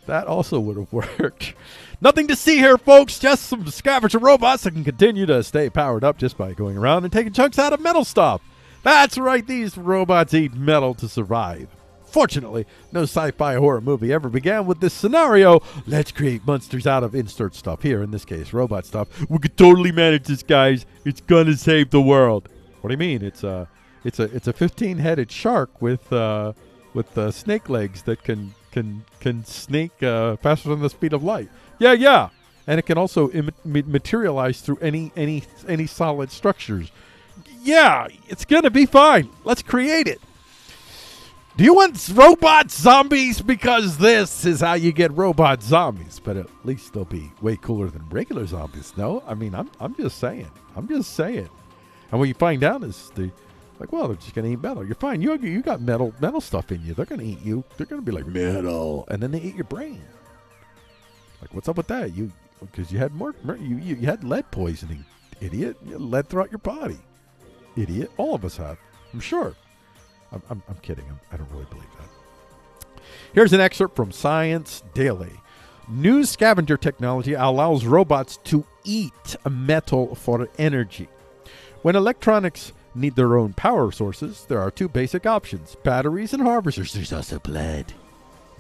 That also would have worked. Nothing to see here, folks. Just some scavenger robots that can continue to stay powered up just by going around and taking chunks out of metal stuff. That's right. These robots eat metal to survive. Fortunately, no sci-fi horror movie ever began with this scenario. Let's create monsters out of insert stuff. Here, in this case, robot stuff. We could totally manage this, guys. It's gonna save the world. What do you mean? It's a 15-headed shark with snake legs that can snake faster than the speed of light. Yeah. And it can also materialize through any solid structures. Yeah, it's gonna be fine. Let's create it. Do you want robot zombies? Because this is how you get robot zombies. But at least they'll be way cooler than regular zombies. No, I mean, I'm just saying. And what you find out is they're just gonna eat metal. You're fine. You got metal stuff in you. They're gonna eat you. They're gonna be like metal, and then they eat your brain. Like, what's up with that? Because you had you had lead poisoning, idiot. You had lead throughout your body, idiot. All of us have. I'm sure. I'm kidding. I don't really believe that. Here's an excerpt from Science Daily. New scavenger technology allows robots to eat metal for energy. When electronics need their own power sources, there are two basic options: batteries and harvesters. There's also blood.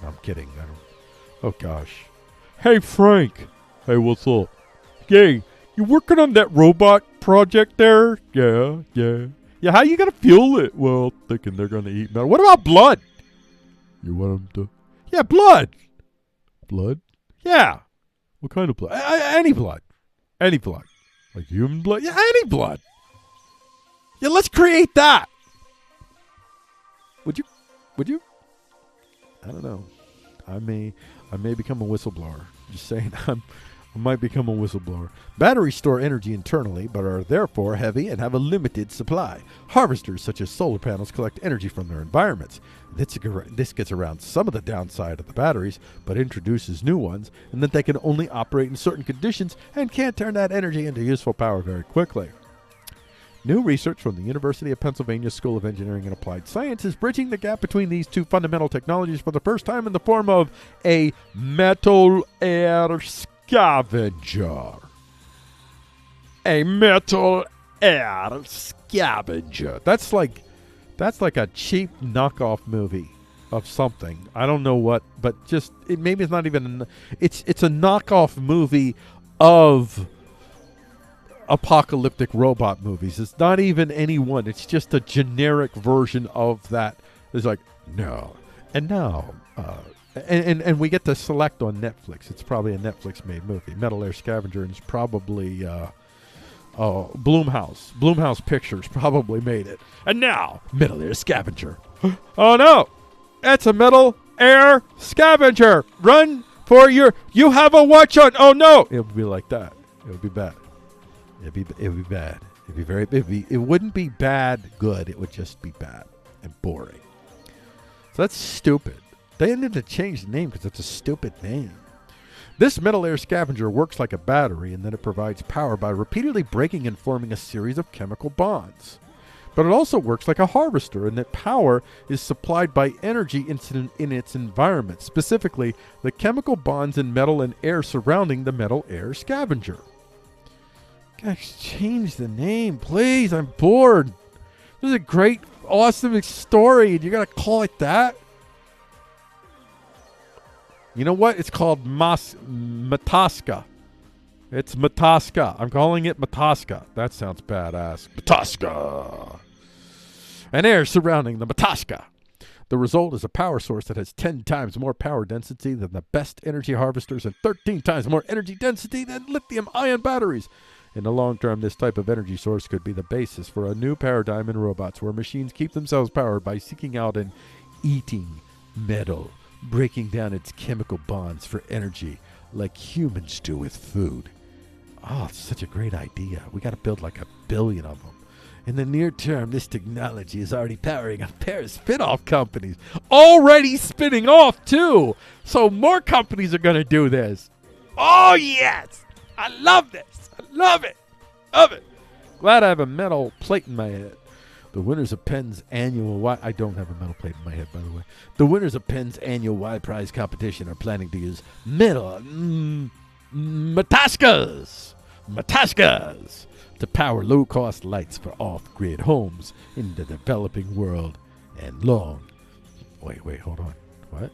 I'm kidding. Oh, gosh. Hey, Frank. Hey, what's up? Hey, you working on that robot project there? Yeah. Yeah, how you gonna fuel it? Well, thinking they're gonna eat metal. What about blood? You want them to... Yeah, blood. Blood? Yeah. What kind of blood? Any blood. Any blood. Like human blood? Yeah, any blood. Yeah, let's create that. Would you? I don't know. I may become a whistleblower. Just saying, I might become a whistleblower. Batteries store energy internally, but are therefore heavy and have a limited supply. Harvesters, such as solar panels, collect energy from their environments. This gets around some of the downside of the batteries, but introduces new ones, and that they can only operate in certain conditions and can't turn that energy into useful power very quickly. New research from the University of Pennsylvania School of Engineering and Applied Science is bridging the gap between these two fundamental technologies for the first time in the form of a metal air scavenger. A metal air scavenger. That's like a cheap knockoff movie of something. I don't know what, but maybe it's not even. It's a knockoff movie of apocalyptic robot movies. It's not even any one. It's just a generic version of that. It's like no, and now. And we get to select on Netflix. It's probably a Netflix-made movie. Metal Air Scavenger, and it's probably Blumhouse. Blumhouse Pictures probably made it. And now, Metal Air Scavenger. Oh no! It's a Metal Air Scavenger! Run for you have a watch on! Oh no! It would be like that. It would be bad. It would be bad. It wouldn't be bad good. It would just be bad and boring. So that's stupid. They needed to change the name because it's a stupid name. This metal air scavenger works like a battery, and then it provides power by repeatedly breaking and forming a series of chemical bonds. But it also works like a harvester in that power is supplied by energy in its environment, specifically the chemical bonds in metal and air surrounding the metal air scavenger. Guys, change the name, please. I'm bored. This is a great, awesome story, and you're going to call it that? You know what? It's called Mataska. It's Mataska. I'm calling it Mataska. That sounds badass. Mataska. And air surrounding the Mataska. The result is a power source that has 10 times more power density than the best energy harvesters and 13 times more energy density than lithium-ion batteries. In the long term, this type of energy source could be the basis for a new paradigm in robots where machines keep themselves powered by seeking out and eating metal, breaking down its chemical bonds for energy like humans do with food. Oh, it's such a great idea. We got to build like 1 billion of them. In the near term, this technology is already powering a pair of spin-off companies. Already spinning off, too. So more companies are going to do this. Oh, yes. I love this. I love it. Love it. Glad I have a metal plate in my head. The winners of Penn's annual Y... I don't have a metal plate in my head, by the way. The winners of Penn's annual Y Prize competition are planning to use metal Matashkas to power low-cost lights for off-grid homes in the developing world and long. Wait, hold on. What?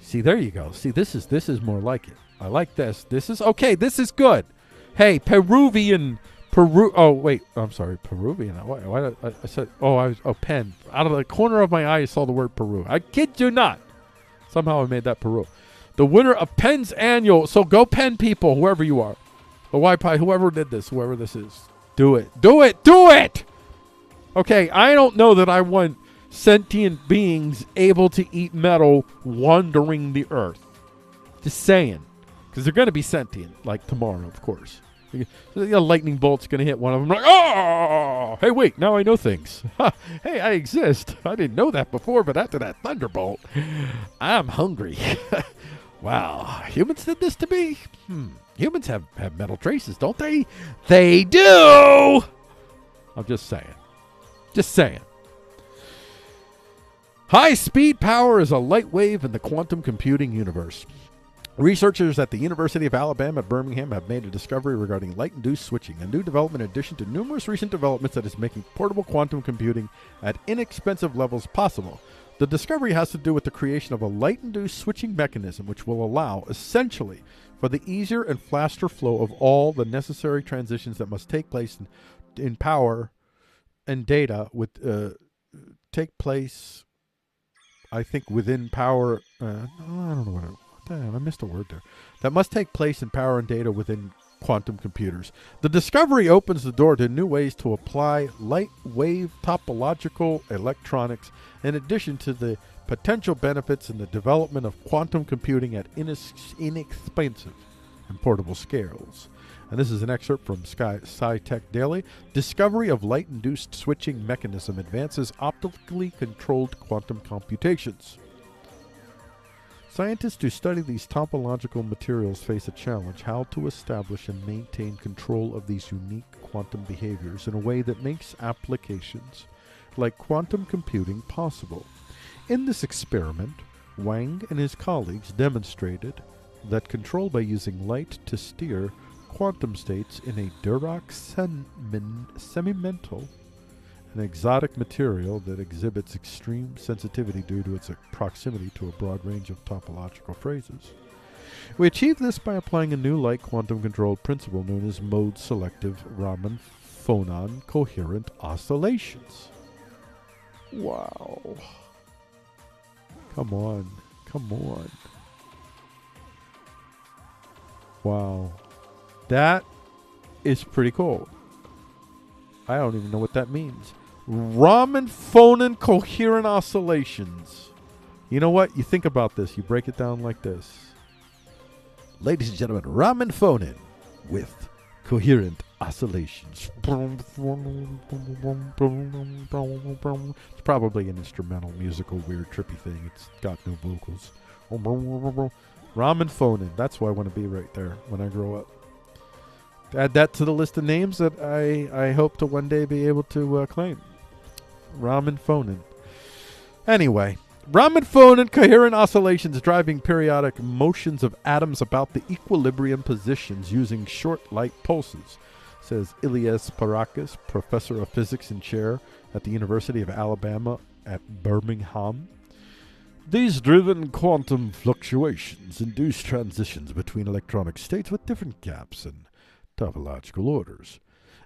See, there you go. See, this is more like it. I like this. This is okay. This is good. Hey, Peruvian. Oh wait, I'm sorry, Peruvian. Why did I said? Penn. Out of the corner of my eye, I saw the word Peru. I kid you not. Somehow I made that Peru. The winner of Penn's annual. So go Penn people, whoever you are. The Y Pie, whoever did this, whoever this is. Do it. Do it. Do it. Okay, I don't know that I want sentient beings able to eat metal wandering the earth. Just saying. Because they're going to be sentient, like tomorrow, of course. A lightning bolt's going to hit one of them. Like, oh! Hey, wait, now I know things. Hey, I exist. I didn't know that before, but after that thunderbolt, I'm hungry. Wow. Humans did this to me? Humans have metal traces, don't they? They do! I'm just saying. Just saying. High-speed power is a light wave in the quantum computing universe. Researchers at the University of Alabama at Birmingham have made a discovery regarding light-induced switching, a new development in addition to numerous recent developments that is making portable quantum computing at inexpensive levels possible. The discovery has to do with the creation of a light-induced switching mechanism which will allow, essentially, for the easier and faster flow of all the necessary transitions that must take place in power and data take place, I think, within power. I don't know what Damn, I missed a word there. That must take place in power and data within quantum computers. The discovery opens the door to new ways to apply light wave topological electronics in addition to the potential benefits in the development of quantum computing at inexpensive and portable scales. And this is an excerpt from SciTech Daily. Discovery of light-induced switching mechanism advances optically controlled quantum computations. Scientists who study these topological materials face a challenge: how to establish and maintain control of these unique quantum behaviors in a way that makes applications like quantum computing possible. In this experiment, Wang and his colleagues demonstrated that control by using light to steer quantum states in a Dirac semimental, an exotic material that exhibits extreme sensitivity due to its proximity to a broad range of topological phrases. We achieved this by applying a new light quantum-controlled principle known as mode-selective Raman-Phonon coherent oscillations. Wow. Come on. Come on. Wow. That is pretty cool. I don't even know what that means. Raman-Phonon coherent oscillations. You know what? You think about this. You break it down like this. Ladies and gentlemen, Raman-Phonon with coherent oscillations. It's probably an instrumental, musical, weird, trippy thing. It's got no vocals. Raman-Phonon. That's who I want to be right there when I grow up. Add that to the list of names that I hope to one day be able to claim. Raman-Phonon. Anyway, Raman-Phonon coherent oscillations driving periodic motions of atoms about the equilibrium positions using short light pulses, says Ilyas Parakis, professor of physics and chair at the University of Alabama at Birmingham. These driven quantum fluctuations induce transitions between electronic states with different gaps and topological orders.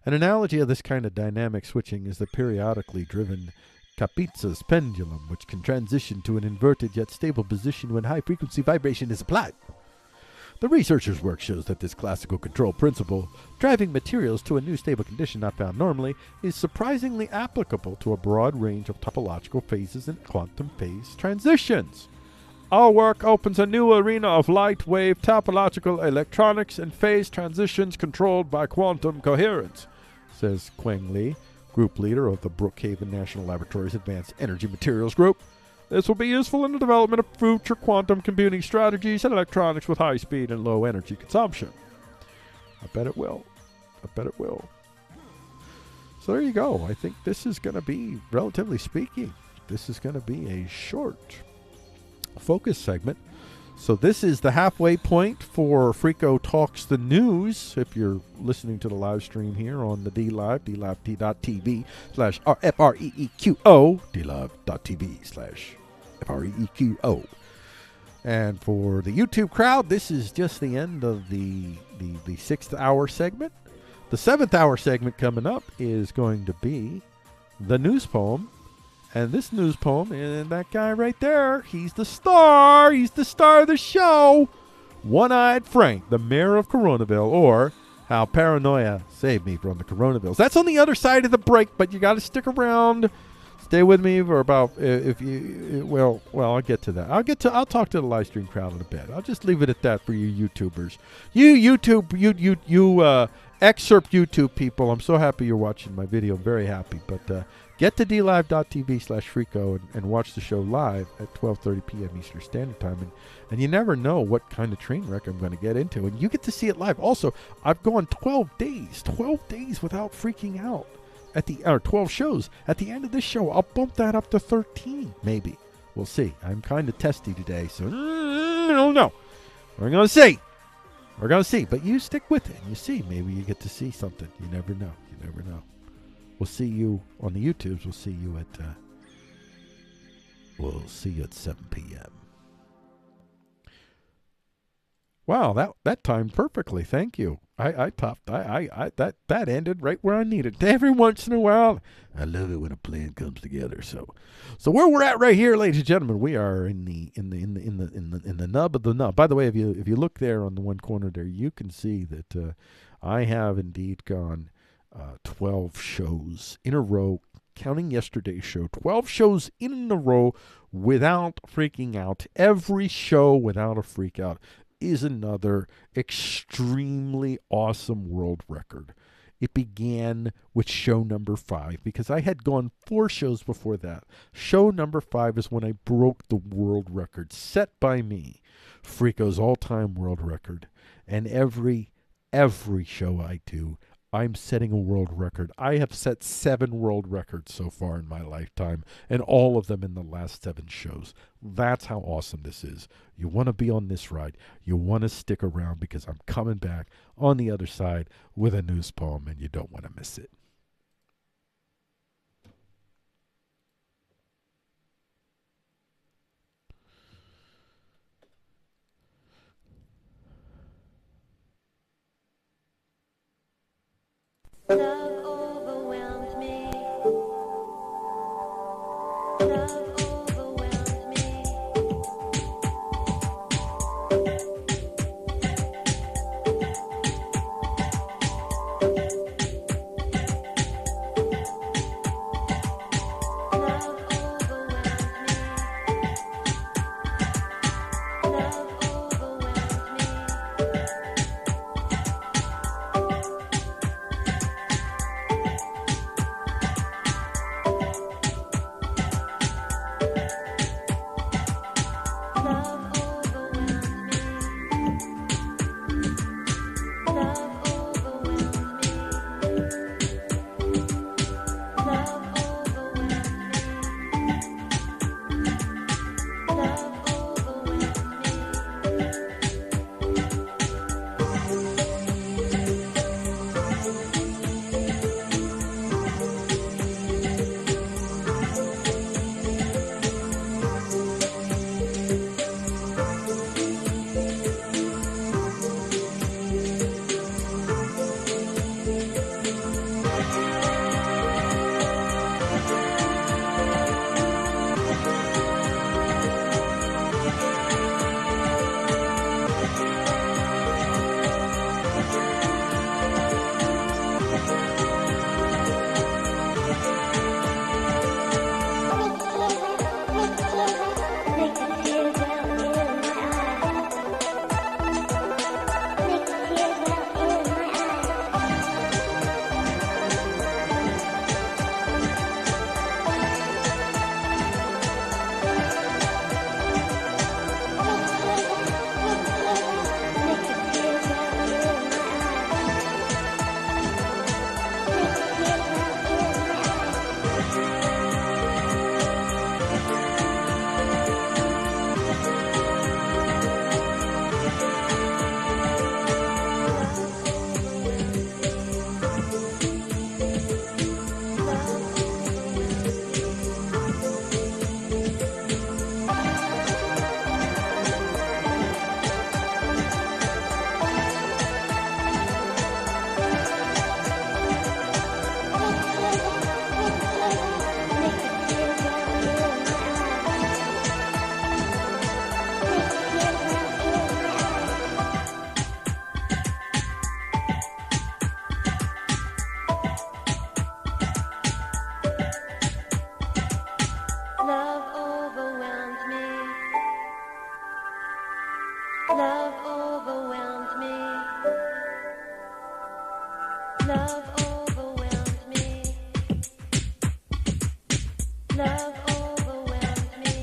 An analogy of this kind of dynamic switching is the periodically driven Kapitsa's pendulum, which can transition to an inverted yet stable position when high-frequency vibration is applied. The researchers' work shows that this classical control principle, driving materials to a new stable condition not found normally, is surprisingly applicable to a broad range of topological phases and quantum phase transitions. Our work opens a new arena of light wave topological electronics and phase transitions controlled by quantum coherence, says Quang Li, group leader of the Brookhaven National Laboratory's Advanced Energy Materials Group. This will be useful in the development of future quantum computing strategies and electronics with high speed and low energy consumption. I bet it will. I bet it will. So there you go. I think this is going to be, relatively speaking, this is going to be a short focus segment. So this is the halfway point for Freako Talks the News. If you're listening to the live stream here on the DLive, dlive.tv/FREEQO, dlive.tv/FREEQO. And for the YouTube crowd, this is just the end of the 6th hour segment. The 7th hour segment coming up is going to be the news poem. And this news poem, and that guy right there, he's the star. He's the star of the show. One-Eyed Frank, the mayor of Coronaville, or how Paranoia saved me from the Coronavilles. That's on the other side of the break, but you got to stick around. Stay with me for about, I'll get to that. I'll talk to the live stream crowd in a bit. I'll just leave it at that for you YouTubers. You excerpt YouTube people, I'm so happy you're watching my video. I'm very happy. But get to dlive.tv/Freako and watch the show live at 12:30 p.m. Eastern Standard Time. And you never know what kind of train wreck I'm going to get into. And you get to see it live. Also, I've gone 12 days without freaking out. 12 shows. At the end of this show, I'll bump that up to 13, maybe. We'll see. I'm kind of testy today, so I don't know. We're going to see. We're going to see. But you stick with it. And you see. Maybe you get to see something. You never know. You never know. We'll see you on the YouTubes. We'll see you at 7 p.m. Wow, that timed perfectly. Thank you. That ended right where I needed it. Every once in a while, I love it when a plan comes together. So where we're at right here, ladies and gentlemen, we are in the nub of the nub. By the way, if you look there on the one corner there, you can see that I have indeed gone 12 shows in a row, counting yesterday's show. 12 shows in a row without freaking out. Every show without a freak out is another extremely awesome world record. It began with show number 5 because I had gone 4 shows before that. Show number 5 is when I broke the world record set by me, Freako's all-time world record. And every show I do, I'm setting a world record. I have set 7 world records so far in my lifetime, and all of them in the last 7 shows. That's how awesome this is. You want to be on this ride. You want to stick around because I'm coming back on the other side with a news poem, and you don't want to miss it. Love overwhelmed me. Love overwhelmed me. Love overwhelmed me. Love overwhelmed me.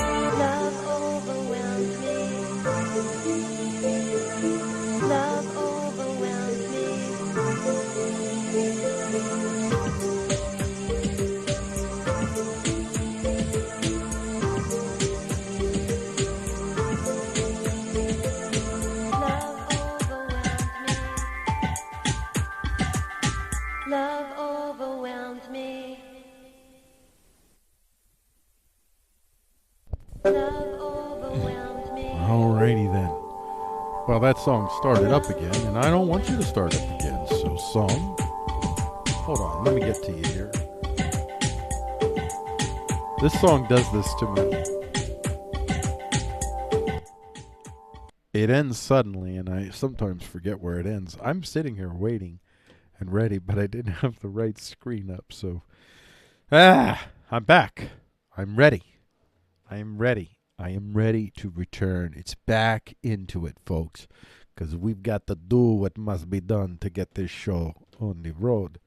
Love overwhelmed me. Love overwhelmed me. Love overwhelmed me. Love overwhelmed me. Alrighty then. Well, that song started up again, and I don't want you to start up again. So, song, hold on, let me get to you here. This song does this to me. It ends suddenly, and I sometimes forget where it ends. I'm sitting here waiting and ready, but I didn't have the right screen up, so... I'm back. I'm ready. I am ready. I am ready to return. It's back into it, folks, because we've got to do what must be done to get this show on the road.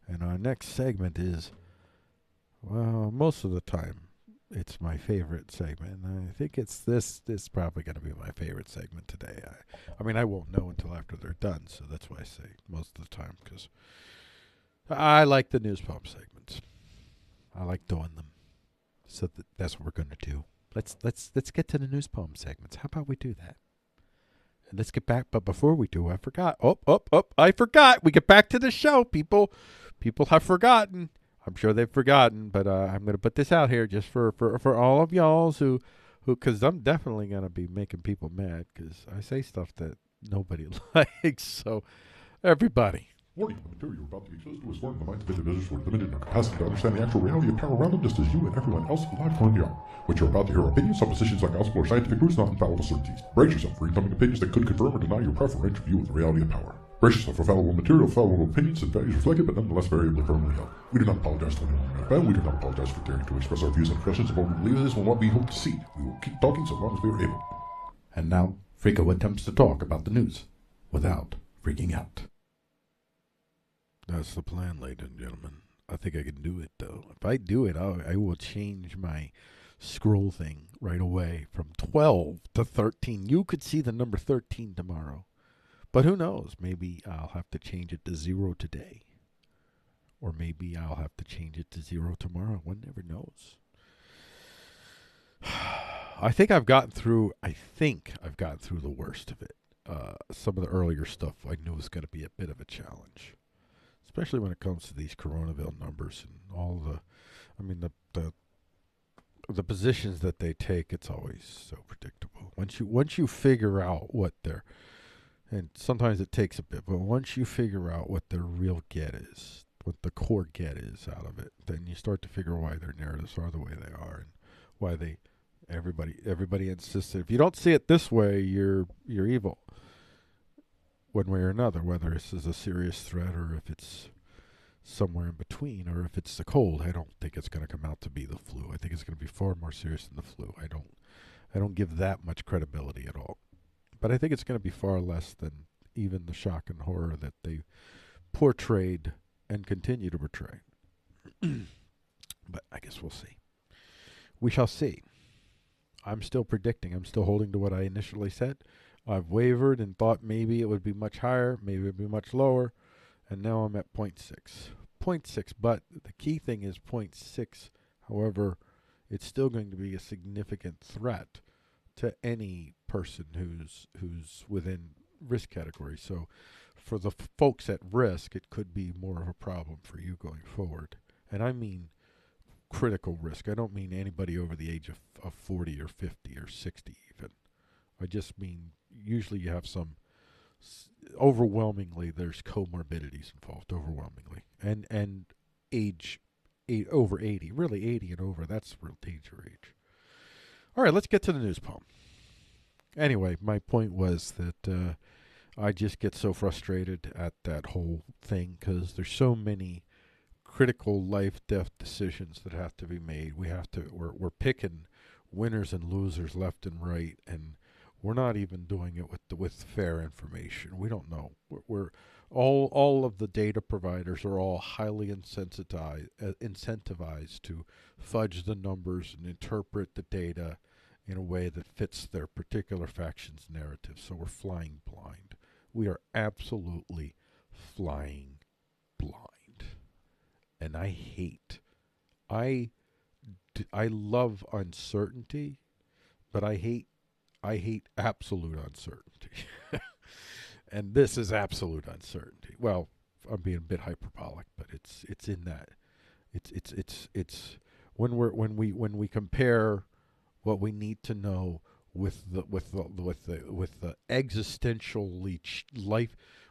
And our next segment is, well, most of the time, it's my favorite segment. And I think it's this is probably going to be my favorite segment today. I mean, I won't know until after they're done, so that's why I say most of the time, because I like the news pump segments. I like doing them. So that's what we're going to do. Let's get to the news poem segments. How about we do that? And let's get back. But before we do, I forgot. I forgot. We get back to the show. People have forgotten. I'm sure they've forgotten. But I'm going to put this out here just for all of y'all who, because I'm definitely going to be making people mad because I say stuff that nobody likes. So everybody. Warning, the material you're about to be exposed to is foreign to the minds of individuals who are limited in their capacity to understand the actual reality of power around them, just as you and everyone else alive currently are. What you're about to hear are opinions, suppositions, like gospel or scientific proofs, not infallible certainties. Brace yourself for incoming opinions that could confirm or deny your preferential view of the reality of power. Brace yourself for fallible material, fallible opinions, and values reflected, but nonetheless variably firmly held. We do not apologize to anyone we offend. We do not apologize for daring to express our views and impressions of what we believe is and what we hope to see. We will keep talking so long as we are able. And now, Frico attempts to talk about the news without freaking out. That's the plan, ladies and gentlemen. I think I can do it, though. If I do it, I will change my scroll thing right away from 12 to 13. You could see the number 13 tomorrow. But who knows? Maybe I'll have to change it to 0 today. Or maybe I'll have to change it to 0 tomorrow. One never knows. I think I've gotten through the worst of it. Some of the earlier stuff I knew was going to be a bit of a challenge. Especially when it comes to these Coronaville numbers and all the positions that they take, it's always so predictable. Once you figure out what they're, and sometimes it takes a bit, but once you figure out what their real get is, what the core get is out of it, then you start to figure why their narratives are the way they are and why everybody insists that if you don't see it this way, you're evil. One way or another, whether this is a serious threat or if it's somewhere in between or if it's the cold. I don't think it's going to come out to be the flu. I think it's going to be far more serious than the flu. I don't give that much credibility at all. But I think it's going to be far less than even the shock and horror that they portrayed and continue to portray. But I guess we'll see. We shall see. I'm still predicting. I'm still holding to what I initially said. I've wavered and thought maybe it would be much higher, maybe it would be much lower, and now I'm at 0.6. 0.6, but the key thing is 0.6. However, it's still going to be a significant threat to any person who's within risk category. So for the folks at risk, it could be more of a problem for you going forward. And I mean critical risk. I don't mean anybody over the age of 40 or 50 or 60 even. I just mean usually you have some, overwhelmingly there's comorbidities involved, overwhelmingly. And age over 80, really 80 and over, that's real danger age. All right, let's get to the news poem. Anyway, my point was that I just get so frustrated at that whole thing because there's so many critical life-death decisions that have to be made. We're picking winners and losers left and right, and we're not even doing it with fair information. We don't know. We're all of the data providers are all highly incentivized to fudge the numbers and interpret the data in a way that fits their particular faction's narrative. So we're flying blind. We are absolutely flying blind. And I love uncertainty, but I hate absolute uncertainty. And this is absolute uncertainty. Well, I'm being a bit hyperbolic, but it's in that. It's when we compare what we need to know with the existentially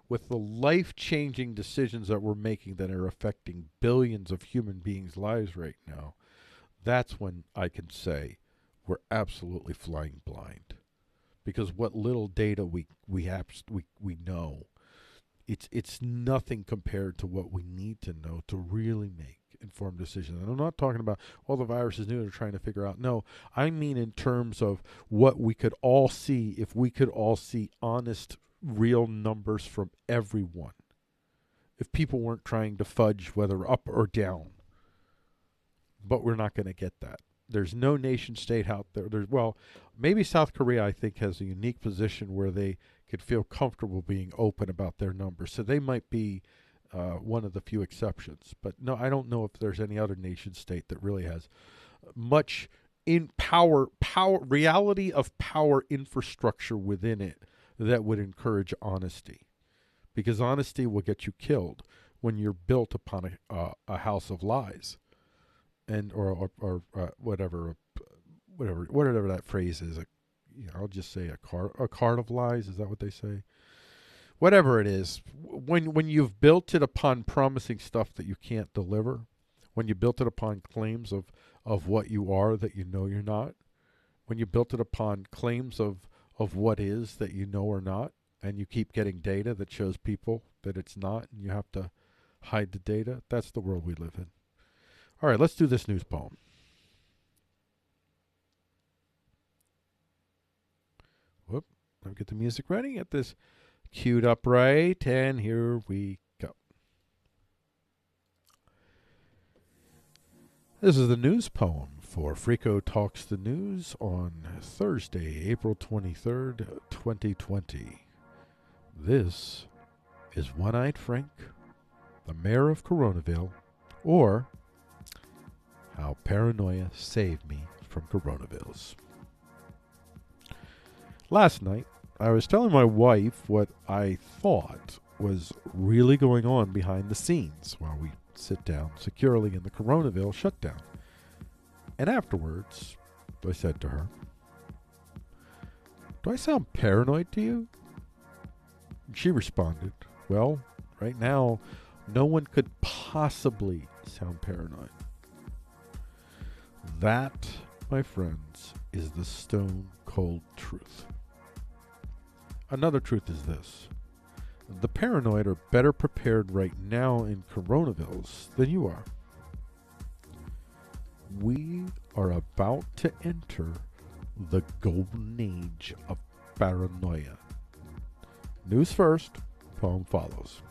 with the life-changing decisions that we're making that are affecting billions of human beings' lives right now. That's when I can say we're absolutely flying blind, because what little data we know, it's nothing compared to what we need to know to really make informed decisions. And I'm not talking about all the viruses new they're trying to figure out. No, I mean in terms of what we could all see if we could all see honest, real numbers from everyone. If people weren't trying to fudge whether up or down. But we're not going to get that. There's no nation state out there. Well, maybe South Korea, I think, has a unique position where they could feel comfortable being open about their numbers. So they might be one of the few exceptions. But no, I don't know if there's any other nation state that really has much in reality of power infrastructure within it that would encourage honesty. Because honesty will get you killed when you're built upon a house of lies. And or whatever that phrase is, I'll just say a card of lies. Is that what they say? Whatever it is, when you've built it upon promising stuff that you can't deliver, when you built it upon claims of what you are that you know you're not, when you built it upon claims of what is that you know or not, and you keep getting data that shows people that it's not, and you have to hide the data. That's the world we live in. All right, let's do this news poem. Whoop, let me get the music ready, get this queued up right, and here we go. This is the news poem for Frico Talks the News on Thursday, April 23rd, 2020. This is One-Eyed Frank, the mayor of Coronaville, or How Paranoia Saved Me from Coronavilles. Last night, I was telling my wife what I thought was really going on behind the scenes while we sit down securely in the Coronaville shutdown. And afterwards, I said to her, "Do I sound paranoid to you?" She responded, "Well, right now, no one could possibly sound paranoid." That, my friends, is the stone cold truth. Another truth is this. The paranoid are better prepared right now in Coronavilles than you are. We are about to enter the golden age of paranoia. News first, poem follows.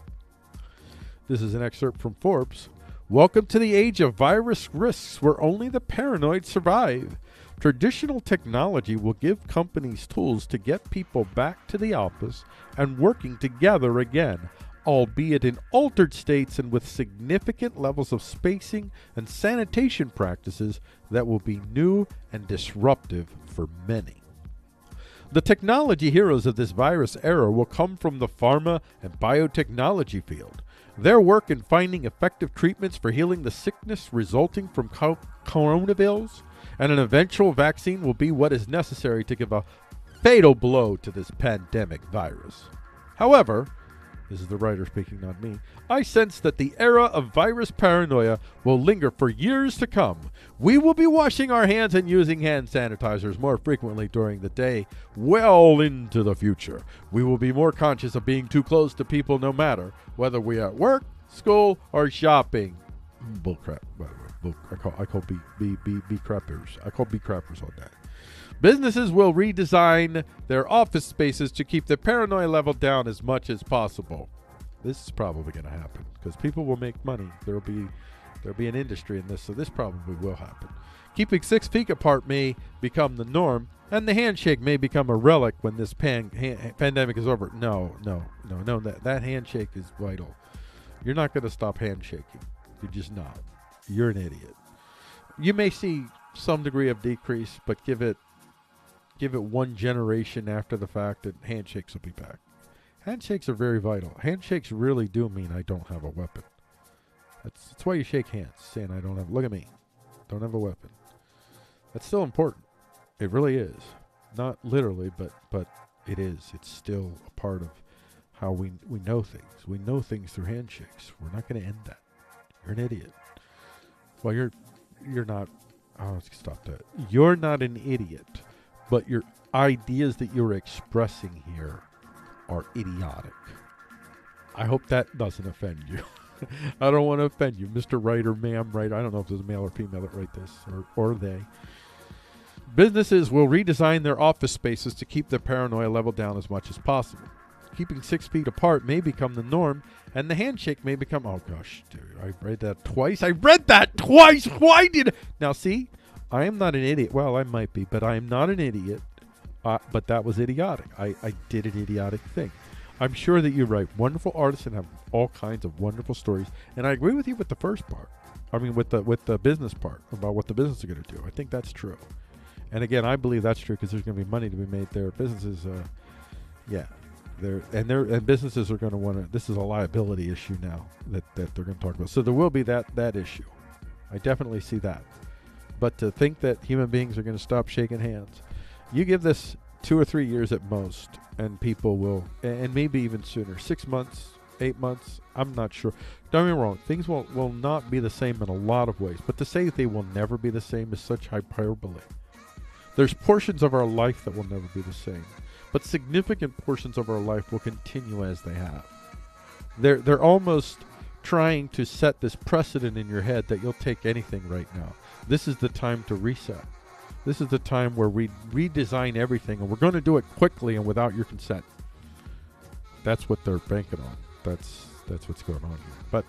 This is an excerpt from Forbes. Welcome to the age of virus risks where only the paranoid survive. Traditional technology will give companies tools to get people back to the office and working together again, albeit in altered states and with significant levels of spacing and sanitation practices that will be new and disruptive for many. The technology heroes of this virus era will come from the pharma and biotechnology field. Their work in finding effective treatments for healing the sickness resulting from coronavilles and an eventual vaccine will be what is necessary to give a fatal blow to this pandemic virus. However, this is the writer speaking, not me, I sense that the era of virus paranoia will linger for years to come. We will be washing our hands and using hand sanitizers more frequently during the day, well into the future. We will be more conscious of being too close to people no matter whether we are at work, school, or shopping. Bullcrap, by the way. I call B crappers. I call B crappers all that. Businesses will redesign their office spaces to keep the paranoia level down as much as possible. This is probably going to happen because people will make money. There'll be an industry in this, so this probably will happen. Keeping 6 feet apart may become the norm, and the handshake may become a relic when this pandemic is over. No. That handshake is vital. You're not going to stop handshaking. You're just not. You're an idiot. You may see some degree of decrease, but give it one generation after the fact, and handshakes will be back. Handshakes are very vital. Handshakes really do mean I don't have a weapon. That's why you shake hands, saying I don't have. Look at me, don't have a weapon. That's still important. It really is. Not literally, but it is. It's still a part of how we know things. We know things through handshakes. We're not going to end that. You're an idiot. Well, you're not. Oh, let's stop that. You're not an idiot. But your ideas that you're expressing here are idiotic. I hope that doesn't offend you. I don't want to offend you, Mr. Writer, ma'am, writer. I don't know if there's a male or female that write this, or they. Businesses will redesign their office spaces to keep their paranoia level down as much as possible. Keeping 6 feet apart may become the norm, and the handshake may become... Oh, gosh, dude, I read that twice. Why did... Now, see... I am not an idiot. Well, I might be, but I am not an idiot. But that was idiotic. I did an idiotic thing. I'm sure that you write wonderful artists and have all kinds of wonderful stories. And I agree with you with the first part. I mean, with the business part about what the business are going to do. I think that's true. And again, I believe that's true because there's going to be money to be made there. Businesses, and businesses are going to want to. This is a liability issue now that they're going to talk about. So there will be that issue. I definitely see that. But to think that human beings are going to stop shaking hands, you give this 2 or 3 years at most, and people will, and maybe even sooner, 6 months, 8 months, I'm not sure. Don't get me wrong, things will not be the same in a lot of ways, but to say they will never be the same is such hyperbole. There's portions of our life that will never be the same, but significant portions of our life will continue as they have. They're almost trying to set this precedent in your head that you'll take anything right now. This is the time to reset. This is the time where we redesign everything, and we're going to do it quickly and without your consent. That's what they're banking on. That's what's going on here.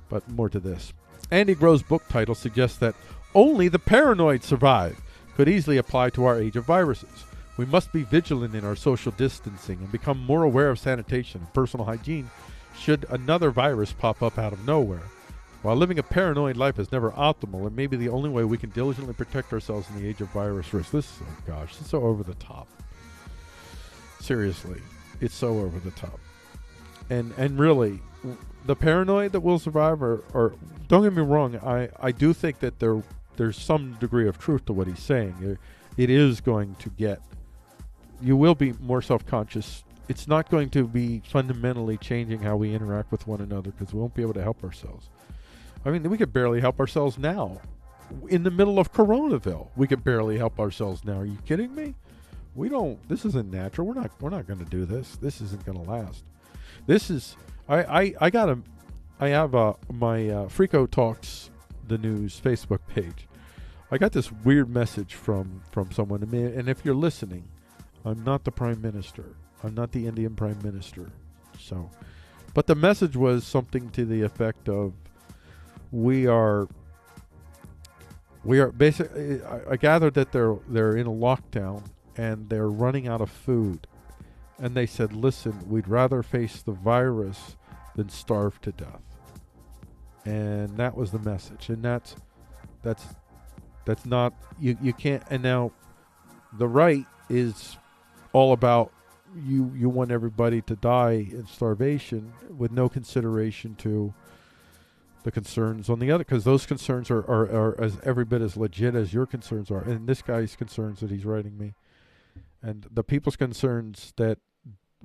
But more to this. Andy Grove's book title suggests that only the paranoid survive. Could easily apply to our age of viruses. We must be vigilant in our social distancing and become more aware of sanitation and personal hygiene should another virus pop up out of nowhere. While living a paranoid life is never optimal, it may be the only way we can diligently protect ourselves in the age of virus risk. This is so over the top. Seriously, it's so over the top. And really, the paranoid that will survive, or don't get me wrong, I do think that there's some degree of truth to what he's saying. It is going to get, you will be more self-conscious. It's not going to be fundamentally changing how we interact with one another because we won't be able to help ourselves. I mean, we could barely help ourselves now. In the middle of Coronaville, we could barely help ourselves now. Are you kidding me? We don't. This isn't natural. We're not going to do this. This isn't going to last. This is. I have my Frico Talks the News Facebook page. I got this weird message from someone to me, and if you're listening, I'm not the Prime Minister. I'm not the Indian Prime Minister. So, but the message was something to the effect of, we are basically, I gathered that they're in a lockdown and they're running out of food, and they said, listen, we'd rather face the virus than starve to death. And that was the message. And that's not, you can't. And now the right is all about you want everybody to die in starvation with no consideration to the concerns on the other, because those concerns are as every bit as legit as your concerns are, and this guy's concerns that he's writing me, and the people's concerns that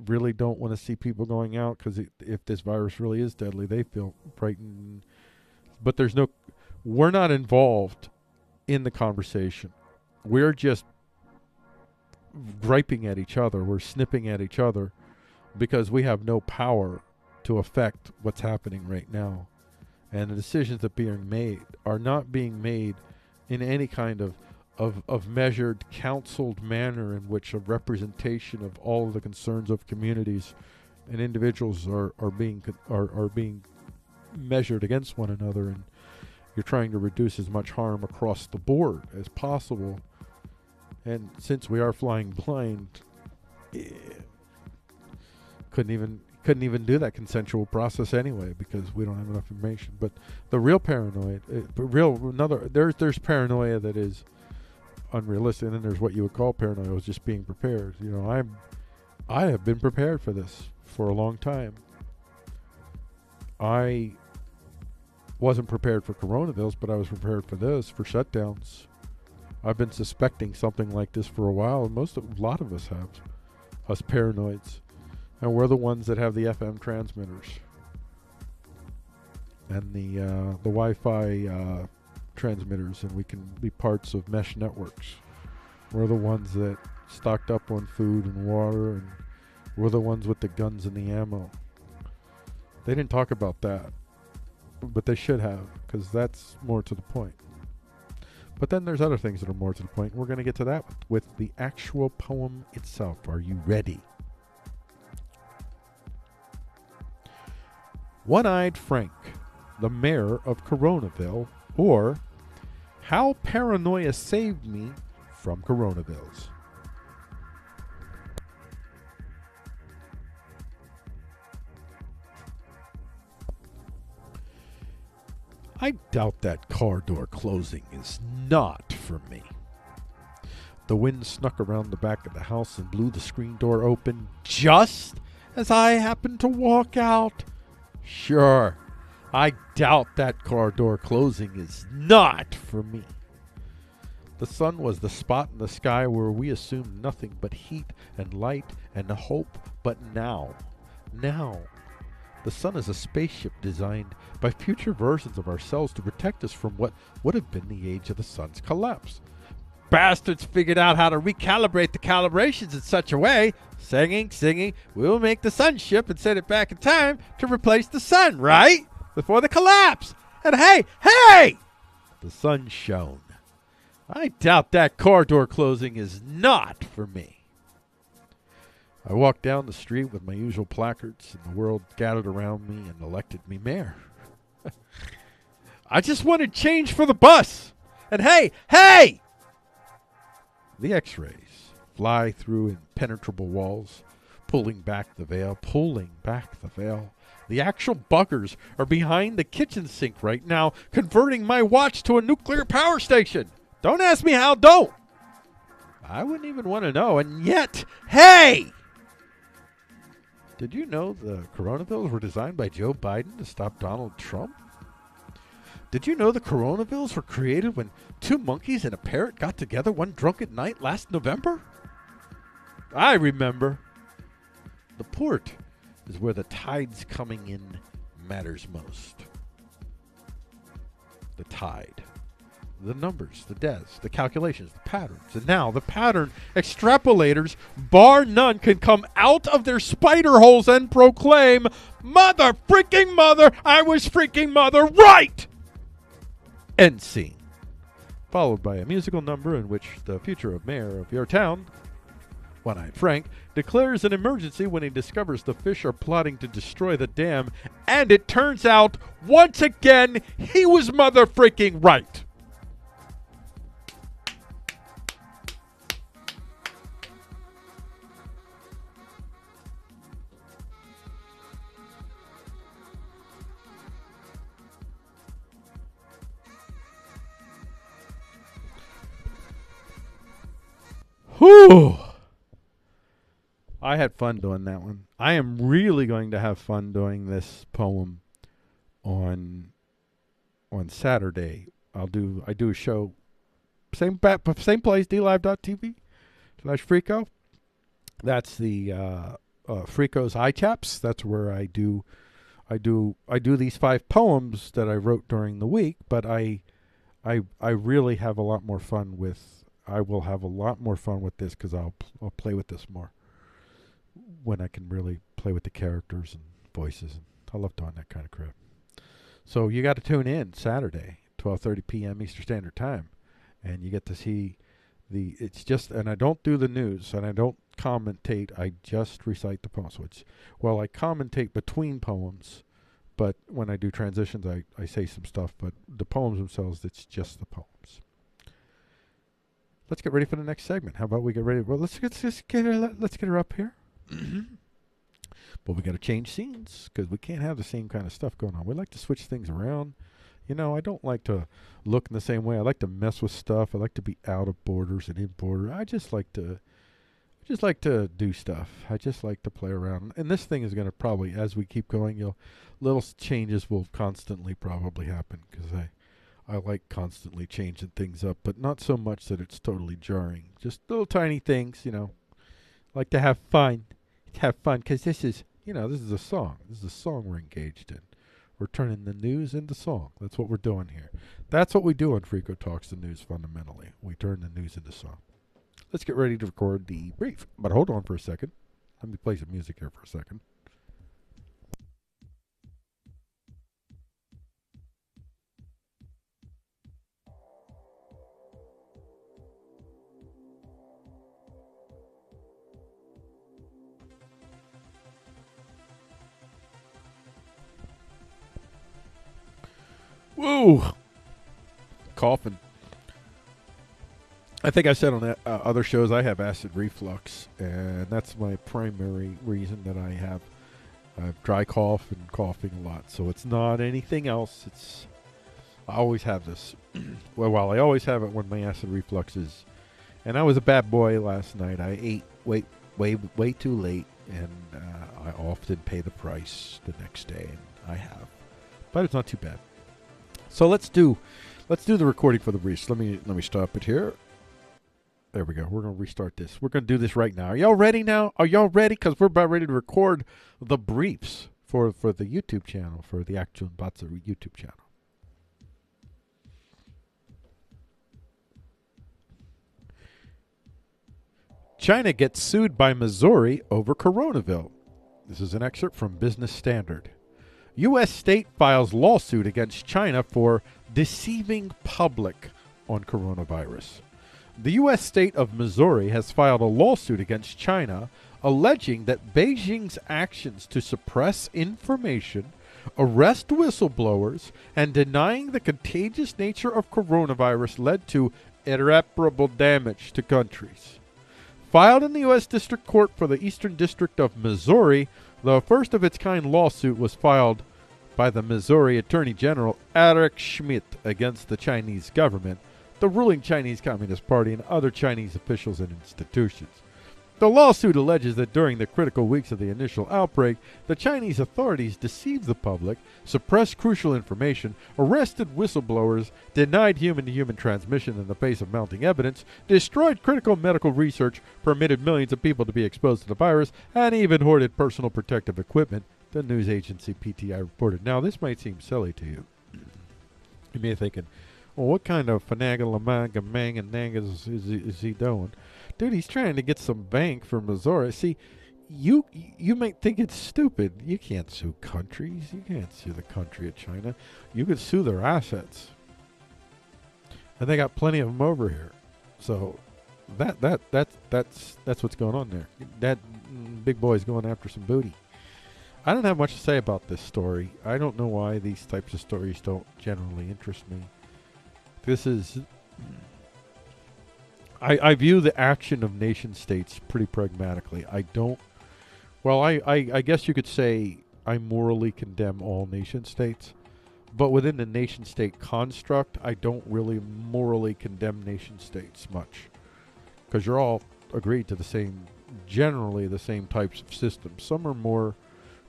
really don't want to see people going out, because if this virus really is deadly, they feel frightened. But we're not involved in the conversation. We're just griping at each other. We're snipping at each other because we have no power to affect what's happening right now. And the decisions that are being made are not being made in any kind of measured, counseled manner in which a representation of all of the concerns of communities and individuals are being measured against one another, and you're trying to reduce as much harm across the board as possible. And since we are flying blind, couldn't even do that consensual process anyway, because we don't have enough information. But the real paranoia, there's paranoia that is unrealistic, and then there's what you would call paranoia, is just being prepared. I have been prepared for this for a long time. I wasn't prepared for Coronavilles, but I was prepared for this, for shutdowns. I've been suspecting something like this for a while, and a lot of us have, us paranoids. And we're the ones that have the FM transmitters and the Wi-Fi transmitters, and we can be parts of mesh networks. We're the ones that stocked up on food and water, and we're the ones with the guns and the ammo. They didn't talk about that, but they should have, because that's more to the point. But then there's other things that are more to the point, and we're going to get to that with the actual poem itself. Are you ready? One-Eyed Frank, the mayor of Coronaville, or How Paranoia Saved Me from Coronavilles. I doubt that car door closing is not for me. The wind snuck around the back of the house and blew the screen door open just as I happened to walk out. Sure, I doubt that car door closing is not for me. The sun was the spot in the sky where we assumed nothing but heat and light and hope. But now, the sun is a spaceship designed by future versions of ourselves to protect us from what would have been the age of the sun's collapse. Bastards figured out how to recalibrate the calibrations in such a way, singing, we'll make the sun ship and send it back in time to replace the sun, right? Before the collapse. And hey! The sun shone. I doubt that car door closing is not for me. I walked down the street with my usual placards, and the world gathered around me and elected me mayor. I just wanted change for the bus. And hey! The x-rays fly through impenetrable walls, pulling back the veil. The actual buggers are behind the kitchen sink right now, converting my watch to a nuclear power station. Don't ask me how, don't. I wouldn't even want to know. And yet, hey! Did you know the Coronavilles were designed by Joe Biden to stop Donald Trump? Did you know the Coronavilles were created when two monkeys and a parrot got together one drunken night last November? I remember. The port is where the tides coming in matters most. The tide. The numbers, the deaths, the calculations, the patterns. And now the pattern extrapolators, bar none, can come out of their spider holes and proclaim, mother, I was freaking mother right! End scene. Followed by a musical number in which the future mayor of your town, One-Eyed Frank, declares an emergency when he discovers the fish are plotting to destroy the dam, and it turns out, once again, he was mother freaking right. Whew. I had fun doing that one. I am really going to have fun doing this poem on Saturday. I do a show, same place, dlive.tv/Freako. That's the Freako's iChaps. That's where I do these 5 poems that I wrote during the week, but I really have a lot more fun with. I will have a lot more fun with this because I'll play with this more when I can really play with the characters and voices. I love doing that kind of crap. So you got to tune in Saturday, 12:30 p.m. Eastern Standard Time, and you get to see it's just, and I don't do the news, and I don't commentate, I just recite the poems. So I commentate between poems, but when I do transitions, I say some stuff, but the poems themselves, it's just the poems. Let's get ready for the next segment. How about we get ready? Well, let's get her up here. But we got to change scenes because we can't have the same kind of stuff going on. We like to switch things around. You know, I don't like to look in the same way. I like to mess with stuff. I like to be out of borders and in border. I just like to do stuff. I just like to play around. And this thing is going to probably, as we keep going, little changes will constantly probably happen because I like constantly changing things up, but not so much that it's totally jarring. Just little tiny things, you know. Like to have fun. Because this is a song. This is a song we're engaged in. We're turning the news into song. That's what we're doing here. That's what we do on Freako Talks the News fundamentally. We turn the news into song. Let's get ready to record the brief. But hold on for a second. Let me play some music here for a second. Woo! Coughing. I think I said on other shows I have acid reflux, and that's my primary reason that I have dry cough and coughing a lot. So it's not anything else. I always have this. Well, I always have it when my acid reflux is. And I was a bad boy last night. I ate way too late, and I often pay the price the next day, and I have. But it's not too bad. So let's do the recording for the briefs. Let me stop it here. There we go. We're going to restart this. We're going to do this right now. Are y'all ready now? Are y'all ready? Because we're about ready to record the briefs for the YouTube channel, for the Actual Batsa YouTube channel. China gets sued by Missouri over Coronaville. This is an excerpt from Business Standard. U.S. state files lawsuit against China for deceiving public on coronavirus. The U.S. state of Missouri has filed a lawsuit against China alleging that Beijing's actions to suppress information, arrest whistleblowers, and denying the contagious nature of coronavirus led to irreparable damage to countries. Filed in the U.S. District Court for the Eastern District of Missouri, the first of its kind lawsuit was filed by the Missouri Attorney General Eric Schmidt against the Chinese government, the ruling Chinese Communist Party, and other Chinese officials and institutions. The lawsuit alleges that during the critical weeks of the initial outbreak, the Chinese authorities deceived the public, suppressed crucial information, arrested whistleblowers, denied human-to-human transmission in the face of mounting evidence, destroyed critical medical research, permitted millions of people to be exposed to the virus, and even hoarded personal protective equipment, the news agency PTI reported. Now, this might seem silly to you. You may be thinking, well, what kind of finagle-a-mang-a-mang and nang is he doing? Dude, he's trying to get some bank for Missouri. See, you might think it's stupid. You can't sue countries. You can't sue the country of China. You could sue their assets. And they got plenty of them over here. So that's what's going on there. That big boy's going after some booty. I don't have much to say about this story. I don't know why these types of stories don't generally interest me. This is... I view the action of nation states pretty pragmatically. I don't... Well, I guess you could say I morally condemn all nation states. But within the nation state construct, I don't really morally condemn nation states much. Because you're all agreed to the same generally the same types of systems. Some are more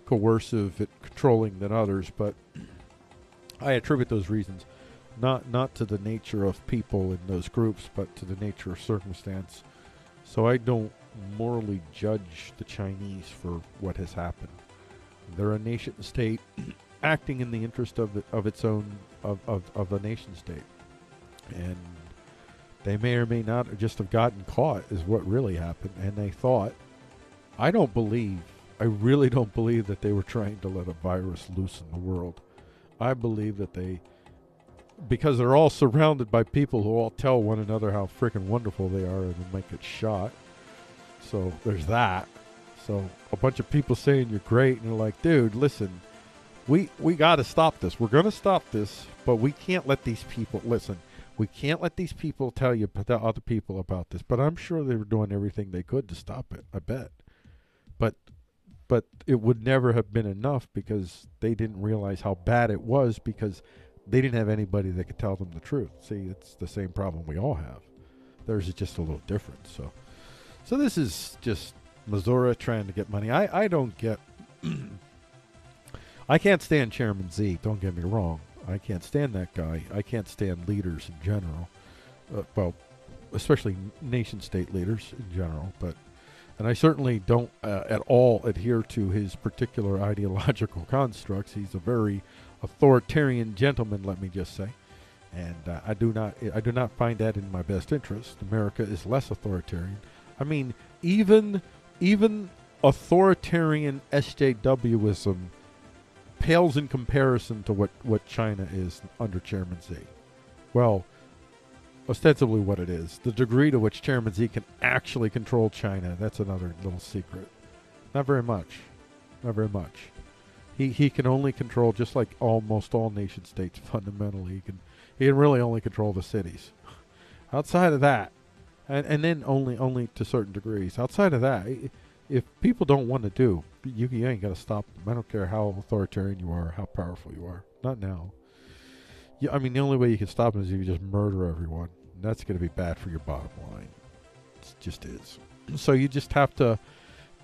coercive at controlling than others, but I attribute those reasons not to the nature of people in those groups, but to the nature of circumstance. So I don't morally judge the Chinese for what has happened. They're a nation state acting in the interest of its own of a nation state, and they may or may not just have gotten caught is what really happened. And they thought, I really don't believe that they were trying to let a virus loose in the world. I believe that because they're all surrounded by people who all tell one another how freaking wonderful they are and they might get shot. So there's that. So a bunch of people saying you're great, and they're like, dude, listen, we got to stop this. We're going to stop this, but we can't let these people, listen, we can't let these people tell other people about this. But I'm sure they were doing everything they could to stop it, I bet. But it would never have been enough because they didn't realize how bad it was, because they didn't have anybody that could tell them the truth. See, it's the same problem we all have. Theirs is just a little different. So this is just Missouri trying to get money. I don't get... I can't stand Chairman Z, don't get me wrong. I can't stand that guy. I can't stand leaders in general. Well, especially nation-state leaders in general. And I certainly don't at all adhere to his particular ideological constructs. He's a very authoritarian gentleman, let me just say. And I do not find that in my best interest. America is less authoritarian. I mean, even authoritarian SJWism pales in comparison to what China is under Chairman Z. Well, ostensibly what it is. The degree to which Chairman Z can actually control China, that's another little secret. Not very much. Not very much. He can only control, just like almost all nation states fundamentally, he can really only control the cities. Outside of that, and then only to certain degrees. Outside of that, if people don't want to do, you ain't got to stop them. I don't care how authoritarian you are, how powerful you are. Not now. I mean, the only way you can stop them is if you just murder everyone. And that's going to be bad for your bottom line. It just is. So you just have to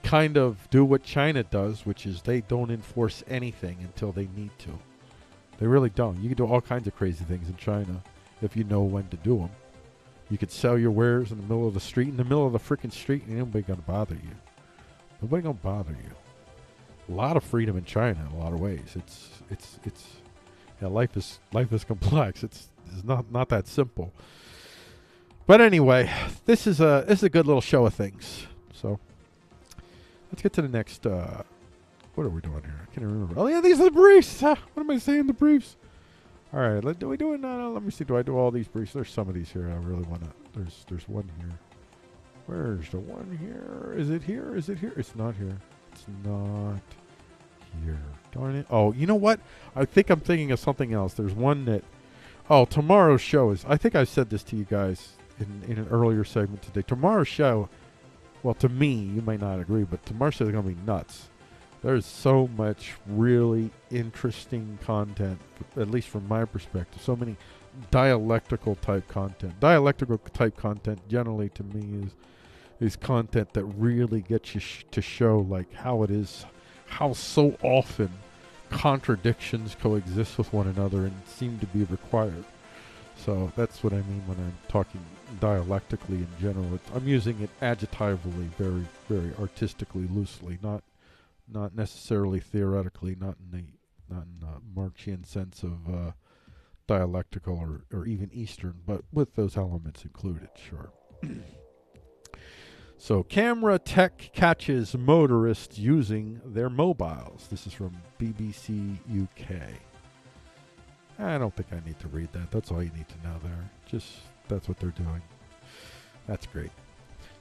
kind of do what China does, which is they don't enforce anything until they need to. They really don't. You can do all kinds of crazy things in China if you know when to do them. You could sell your wares in the middle of the street, freaking street, and nobody going to bother you. Nobody going to bother you. A lot of freedom in China in a lot of ways. Life is complex. It's not that simple. But anyway, this is a good little show of things. So let's get to the next. What are we doing here? I can't remember. Oh yeah, these are the briefs. What am I saying? The briefs. All right. Let me see. Do I do all these briefs? There's some of these here. I really want to. There's one here. Where's the one here? Is it here? Is it here? It's not here. It's not here. Darn it. Oh, you know what? I think I'm thinking of something else. There's one that... Oh, tomorrow's show is... I think I said this to you guys in an earlier segment today. Tomorrow's show... Well, to me, you may not agree, but tomorrow's show is going to be nuts. There's so much really interesting content, at least from my perspective. So many dialectical type content. Dialectical type content generally to me is content that really gets you to show like how it is, how so often contradictions coexist with one another and seem to be required. So that's what I mean when I'm talking dialectically in general. I'm using it adjectively, very, very artistically, loosely, not necessarily theoretically, not in the Marxian sense of dialectical or even Eastern, but with those elements included, sure. So, camera tech catches motorists using their mobiles. This is from BBC UK. I don't think I need to read that. That's all you need to know there. Just, that's what they're doing. That's great.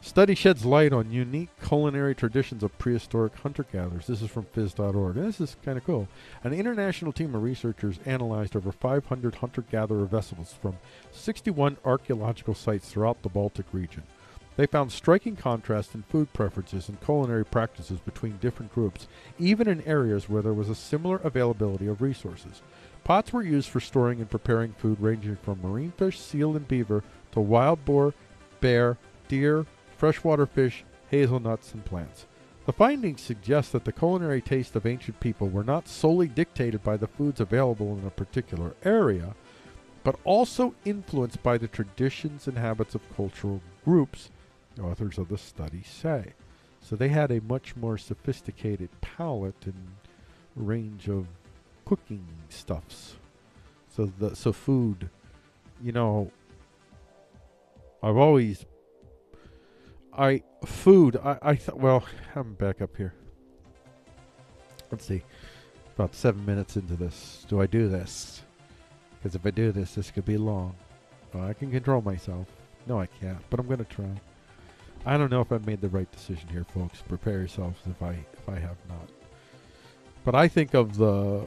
Study sheds light on unique culinary traditions of prehistoric hunter-gatherers. This is from phys.org. This is kind of cool. An international team of researchers analyzed over 500 hunter-gatherer vessels from 61 archaeological sites throughout the Baltic region. They found striking contrast in food preferences and culinary practices between different groups, even in areas where there was a similar availability of resources. Pots were used for storing and preparing food ranging from marine fish, seal, and beaver to wild boar, bear, deer, freshwater fish, hazelnuts, and plants. The findings suggest that the culinary tastes of ancient people were not solely dictated by the foods available in a particular area, but also influenced by the traditions and habits of cultural groups, the authors of the study say. So they had a much more sophisticated palate and range of cooking stuffs. So food, you know, well, I'm back up here. Let's see. About 7 minutes into this. Do I do this? Because if I do this, this could be long. Well, I can control myself. No, I can't, but I'm going to try. I don't know if I've made the right decision here, folks. Prepare yourselves if I have not. But I think of the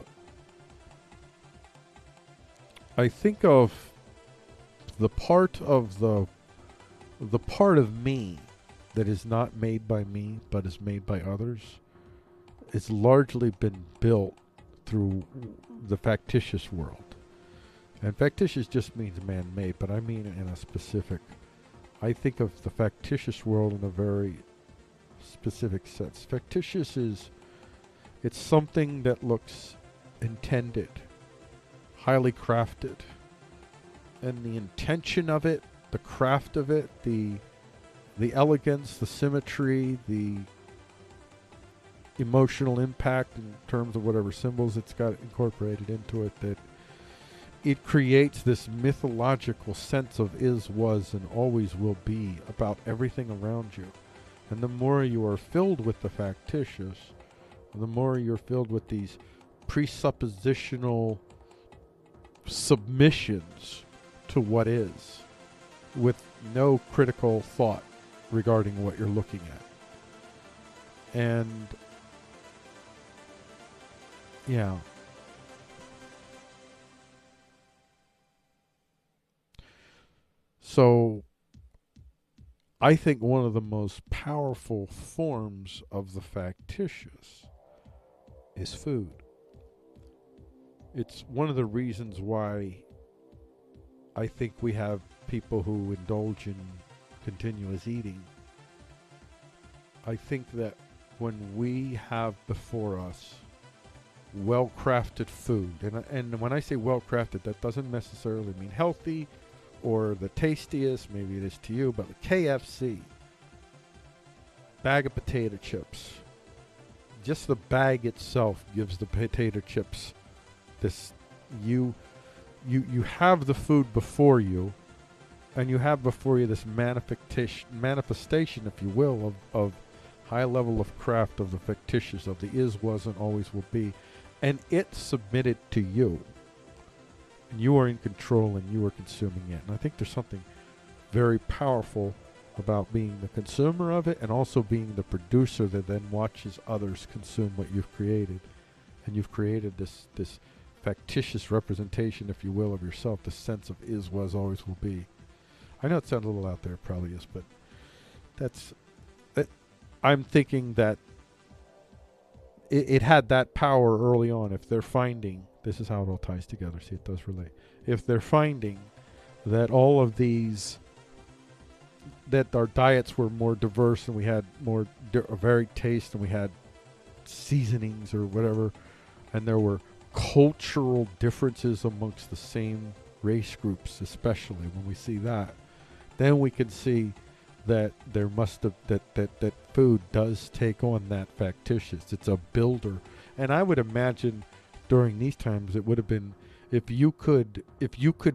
part of me that is not made by me but is made by others. It's largely been built through the factitious world. And factitious just means man-made, but I mean it in a specific. I think of the factitious world in a very specific sense. Factitious it's something that looks intended, highly crafted. And the intention of it, the craft of it, the elegance, the symmetry, the emotional impact in terms of whatever symbols it's got incorporated into it, that it creates this mythological sense of is, was, and always will be about everything around you. And the more you are filled with the factitious, the more you're filled with these presuppositional submissions to what is, with no critical thought regarding what you're looking at. And yeah. So I think one of the most powerful forms of the factitious is food. It's one of the reasons why I think we have people who indulge in continuous eating. I think that when we have before us well-crafted food, and when I say well-crafted, that doesn't necessarily mean healthy or the tastiest, maybe it is to you, but the KFC, bag of potato chips, just the bag itself gives the potato chips this, you have the food before you, and you have before you this manifestation, if you will, of high level of craft of the fictitious, of the is, was, and always will be, and it's submitted to you. And you are in control and you are consuming it. And I think there's something very powerful about being the consumer of it and also being the producer that then watches others consume what you've created. And you've created this factitious representation, if you will, of yourself, the sense of is, was, always will be. I know it sounds a little out there, probably is, but I'm thinking that it had that power early on. If they're finding, this is how it all ties together, see, it does relate. If they're finding that all of these, that our diets were more diverse and we had more varied taste and we had seasonings or whatever, and there were cultural differences amongst the same race groups, especially when we see that, then we can see that there must have that food does take on that factitious. It's a builder. And I would imagine during these times it would have been, if you could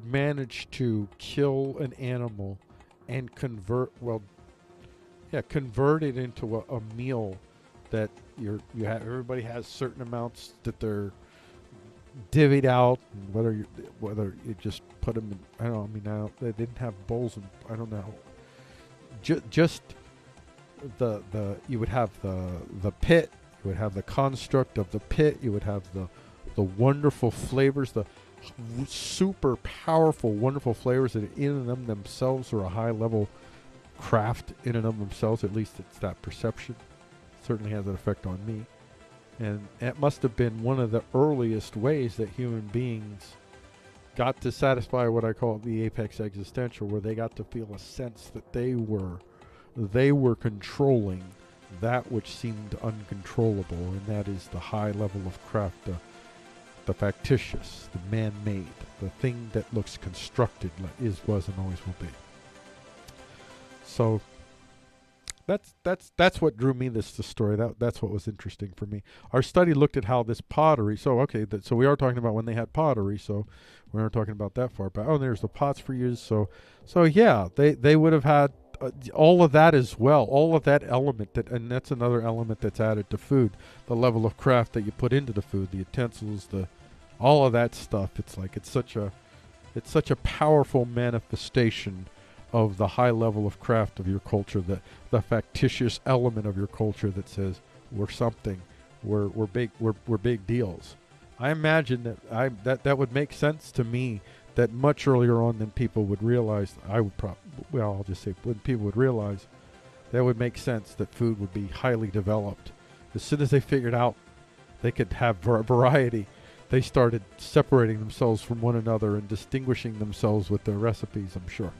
manage to kill an animal and convert it into a meal that everybody has certain amounts that they're divvied out, and whether you just put them in, I don't know, they didn't have bowls, and I don't know. Just the you would have the pit, you would have the construct of the pit, you would have the wonderful flavors, the super powerful, wonderful flavors that in and of themselves are a high level craft in and of themselves. At least it's that perception. Certainly has an effect on me. And it must have been one of the earliest ways that human beings got to satisfy what I call the apex existential, where they got to feel a sense that they were they were controlling that which seemed uncontrollable, and that is the high level of craft, the factitious, the man-made, the thing that looks constructed, is, was, and always will be. So that's what drew me the story. That's what was interesting for me. Our study looked at how this pottery. So okay, so we are talking about when they had pottery. So we aren't talking about that far back. Oh, there's the pots for use. So yeah, they would have had all of that as well. All of that element and that's another element that's added to food. The level of craft that you put into the food, the utensils, all of that stuff. It's like it's such a powerful manifestation of the high level of craft of your culture, the factitious element of your culture that says we're something, we're big deals. I imagine that would make sense to me, that much earlier on than people would realize. I'll just say when people would realize, that would make sense that food would be highly developed. As soon as they figured out they could have variety, they started separating themselves from one another and distinguishing themselves with their recipes, I'm sure.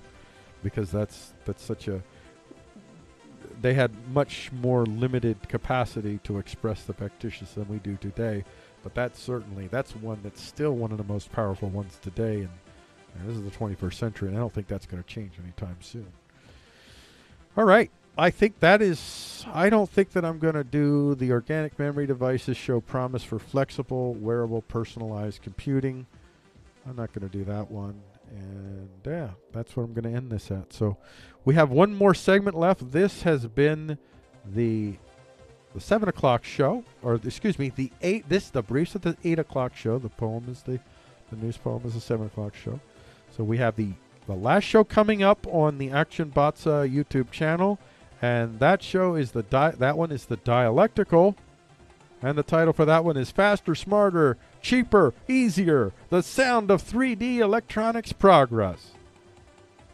Because that's such a, they had much more limited capacity to express the factitious than we do today. But that's one that's still one of the most powerful ones today. And this is the 21st century, and I don't think that's going to change anytime soon. All right. I think I don't think that I'm going to do the organic memory devices show promise for flexible, wearable, personalized computing. I'm not going to do that one. And yeah, that's what I'm going to end this at. So we have one more segment left. This has been the 7 o'clock show, or excuse me, the briefs at the 8 o'clock show. The news poem is the 7 o'clock show. So we have the last show coming up on the Action Batsa YouTube channel, and that show is that one is the Dialectical, and the title for that one is Faster, Smarter, Cheaper, Easier, the Sound of 3D Electronics Progress.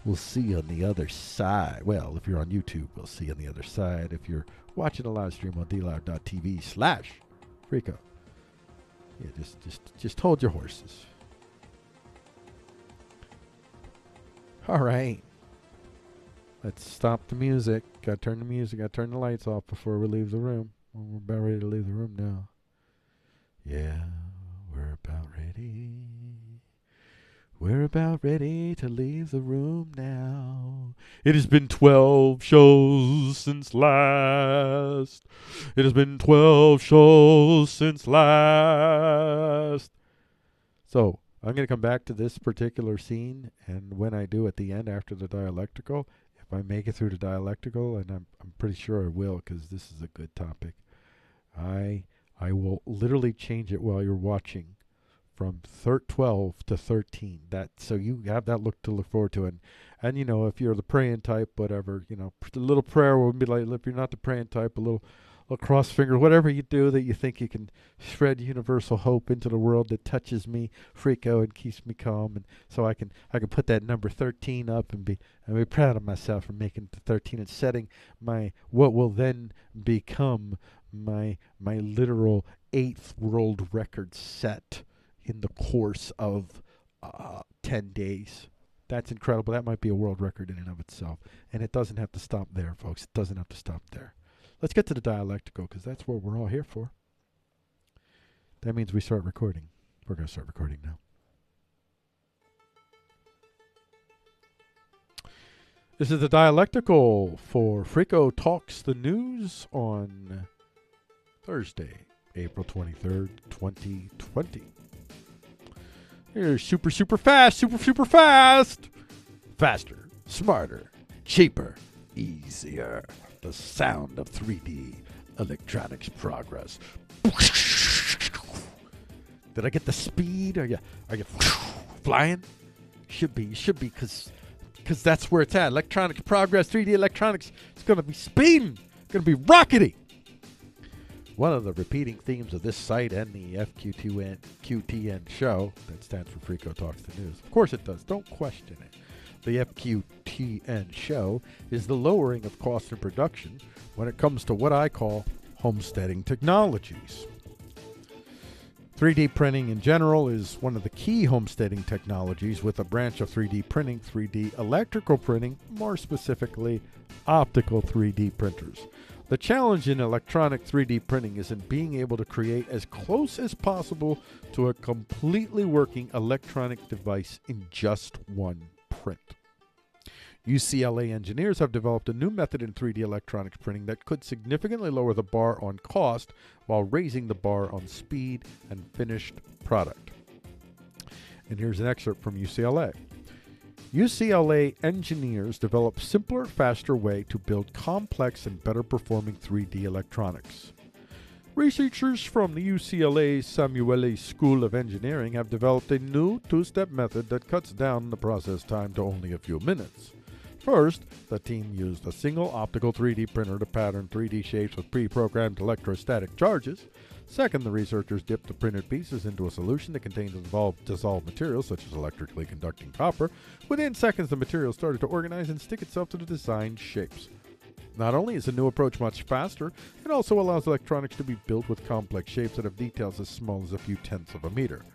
We'll see you on the other side. Well, if you're on YouTube, we'll see you on the other side. If you're watching a live stream on dlive.tv/Freako. Yeah, just hold your horses. All right. Let's stop the music. Gotta turn the music. Gotta turn the lights off before we leave the room. We're about ready to leave the room now. Yeah, we're about ready. We're about ready to leave the room now. It has been 12 shows since last. It has been 12 shows since last. So, I'm going to come back to this particular scene, and when I do at the end after the dialectical, if I make it through the dialectical, and I'm pretty sure I will because this is a good topic, I will literally change it while you're watching from 12 to 13. So you have that to look forward to. And you know, if you're the praying type, whatever, you know, the little prayer will be like, if you're not the praying type, a little cross finger, whatever you do that you think you can spread universal hope into the world that touches me, Freako, and keeps me calm, and so I can put that number 13 up and be proud of myself for making it to 13 and setting what will then become my literal 8th world record set in the course of 10 days. That's incredible. That might be a world record in and of itself. And it doesn't have to stop there, folks. It doesn't have to stop there. Let's get to the dialectical, because that's what we're all here for. That means we start recording. We're going to start recording now. This is the dialectical for Freako Talks the News on Thursday, April 23rd, 2020. Here's super fast. Faster, smarter, cheaper, easier. The sound of 3D electronics progress. Did I get the speed? Are you flying? Should be, because that's where it's at. Electronics progress, 3D electronics. It's going to be speeding. It's going to be rockety. One of the repeating themes of this site and the FQTN show, that stands for Freako Talks the News. Of course it does. Don't question it. The FQTN show is the lowering of cost and production when it comes to what I call homesteading technologies. 3D printing in general is one of the key homesteading technologies, with a branch of 3D printing, 3D electrical printing, more specifically optical 3D printers. The challenge in electronic 3D printing is in being able to create as close as possible to a completely working electronic device in just one print. UCLA engineers have developed a new method in 3D electronics printing that could significantly lower the bar on cost while raising the bar on speed and finished product. And here's an excerpt from UCLA. UCLA engineers developed simpler, faster way to build complex and better performing 3D electronics. Researchers from the UCLA Samueli School of Engineering have developed a new two-step method that cuts down the process time to only a few minutes. First, the team used a single optical 3D printer to pattern 3D shapes with pre-programmed electrostatic charges. Second, the researchers dipped the printed pieces into a solution that contained dissolved materials such as electrically conducting copper. Within seconds, the material started to organize and stick itself to the designed shapes. Not only is the new approach much faster, it also allows electronics to be built with complex shapes that have details as small as a few tenths of a meter.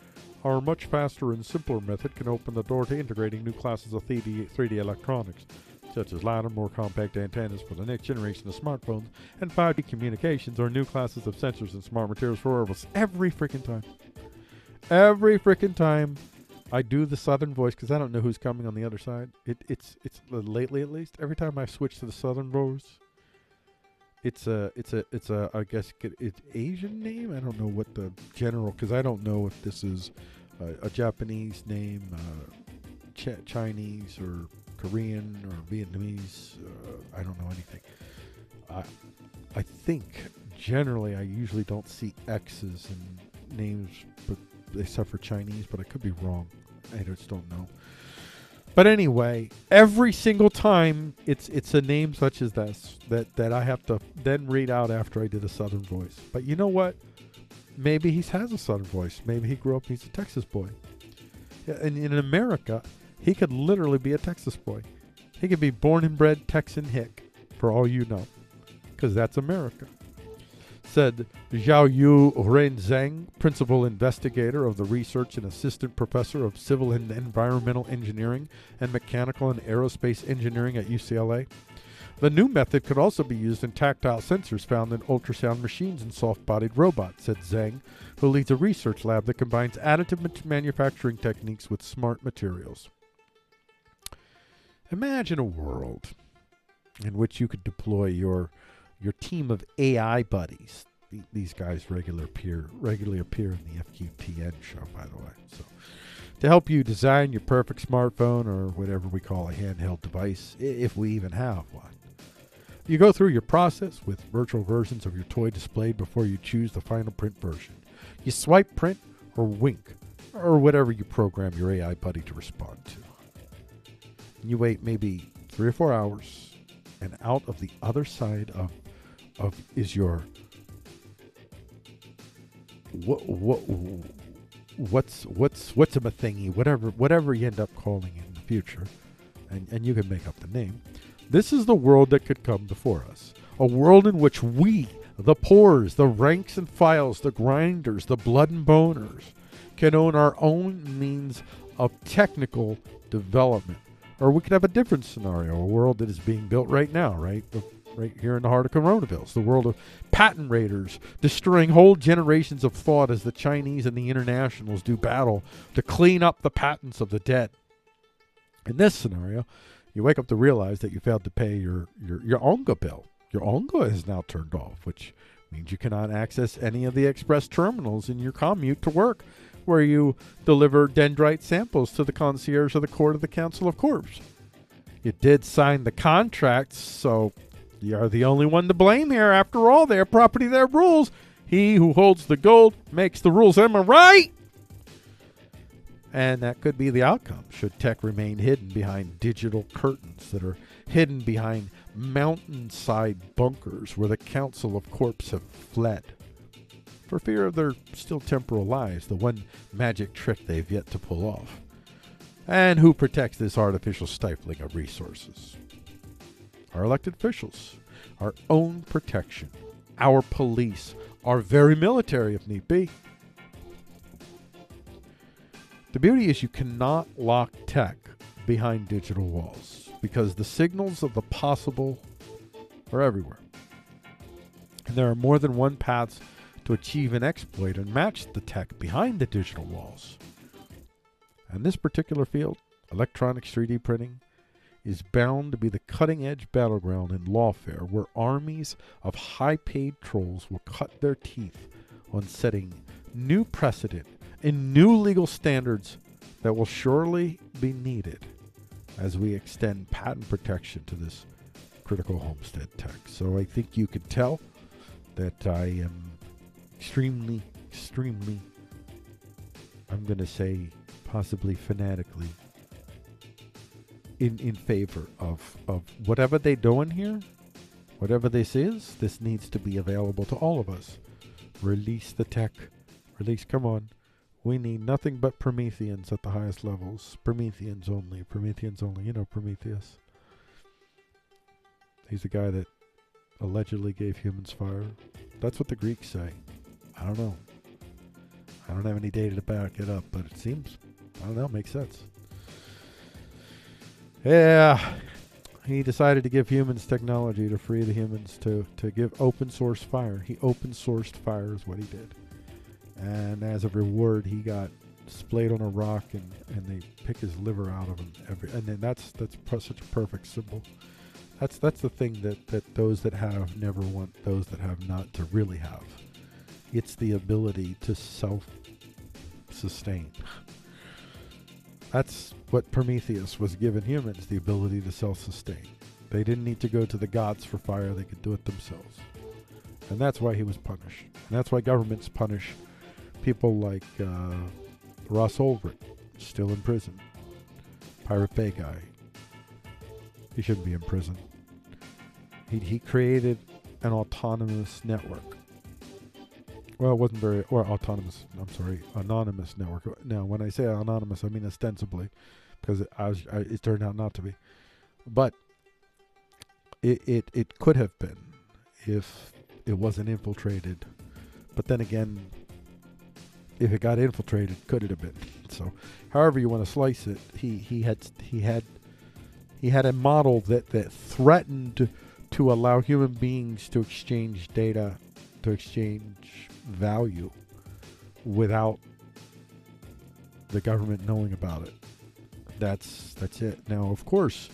Our much faster and simpler method can open the door to integrating new classes of 3D electronics, such as lighter, more compact antennas for the next generation of smartphones, and 5G communications, or new classes of sensors and smart materials for wearables. Every freaking time I do the southern voice, because I don't know who's coming on the other side. It's lately at least. Every time I switch to the southern voice, it's I guess it's Asian name. I don't know what the general, because I don't know if this is a Japanese name, Chinese or Korean or Vietnamese. I don't know anything. I think generally I usually don't see X's in names, but except for Chinese, but I could be wrong. I just don't know. But anyway, every single time it's a name such as this that I have to then read out after I did a southern voice. But you know what? Maybe he has a southern voice. Maybe he grew up, he's a Texas boy. And in America, he could literally be a Texas boy. He could be born and bred Texan hick, for all you know, because that's America. Said Zhao Yu Ren Zhang, principal investigator of the research and assistant professor of civil and environmental engineering and mechanical and aerospace engineering at UCLA. The new method could also be used in tactile sensors found in ultrasound machines and soft-bodied robots, said Zhang, who leads a research lab that combines additive manufacturing techniques with smart materials. Imagine a world in which you could deploy your team of AI buddies. These guys regularly appear in the FQTN show, by the way. So, to help you design your perfect smartphone, or whatever we call a handheld device, if we even have one. You go through your process with virtual versions of your toy displayed before you choose the final print version. You swipe, print, or wink, or whatever you program your AI buddy to respond to. You wait maybe 3 or 4 hours, and out of the other side of is your what's a thingy, whatever you end up calling it in the future, and you can make up the name. This is the world that could come before us. A world in which we, the pores, the ranks and files, the grinders, the blood and boners, can own our own means of technical development. Or we could have a different scenario, a world that is being built right now, right here in the heart of Coronavilles, the world of patent raiders destroying whole generations of thought as the Chinese and the internationals do battle to clean up the patents of the dead. In this scenario, you wake up to realize that you failed to pay your ONGA bill. Your ONGA is now turned off, which means you cannot access any of the express terminals in your commute to work, where you deliver dendrite samples to the concierge of the Court of the Council of Corps. You did sign the contract, so you're the only one to blame here. After all, their property, their rules. He who holds the gold makes the rules. Am I right? And that could be the outcome, should tech remain hidden behind digital curtains that are hidden behind mountainside bunkers where the Council of Corps have fled, for fear of their still temporal lives, the one magic trick they've yet to pull off. And who protects this artificial stifling of resources? Our elected officials, our own protection, our police, our very military if need be. The beauty is you cannot lock tech behind digital walls because the signals of the possible are everywhere. And there are more than one paths to achieve an exploit and match the tech behind the digital walls. And this particular field, electronics 3D printing, is bound to be the cutting-edge battleground in lawfare where armies of high-paid trolls will cut their teeth on setting new precedent and new legal standards that will surely be needed as we extend patent protection to this critical homestead tech. So I think you can tell that I am extremely, I'm going to say possibly fanatically in favor of whatever they're doing here, whatever this is, this needs to be available to all of us. Release the tech. Come on. We need nothing but Prometheans at the highest levels. Prometheans only. You know Prometheus. He's the guy that allegedly gave humans fire. That's what the Greeks say. I don't know. I don't have any data to back it up, but it seems, I don't know, makes sense. Yeah. He decided to give humans technology to free the humans to give open source fire. He open sourced fire is what he did. And as a reward, he got splayed on a rock and they pick his liver out of him. And then that's such a perfect symbol. That's the thing that those that have never want those that have not to really have. It's the ability to self-sustain. That's what Prometheus was giving humans, the ability to self-sustain. They didn't need to go to the gods for fire, they could do it themselves. And that's why he was punished. And that's why governments punish people like Ross Ulbricht, still in prison. Pirate Bay guy. He shouldn't be in prison. He created an autonomous network. Well, it wasn't very, or autonomous, anonymous network. Now, when I say anonymous, I mean ostensibly, because it turned out not to be. But it could have been if it wasn't infiltrated. But then again, if it got infiltrated, could it have been? So, however you want to slice it, he had a model that threatened to allow human beings to exchange data, to exchange value without the government knowing about it. That's it. Now, of course,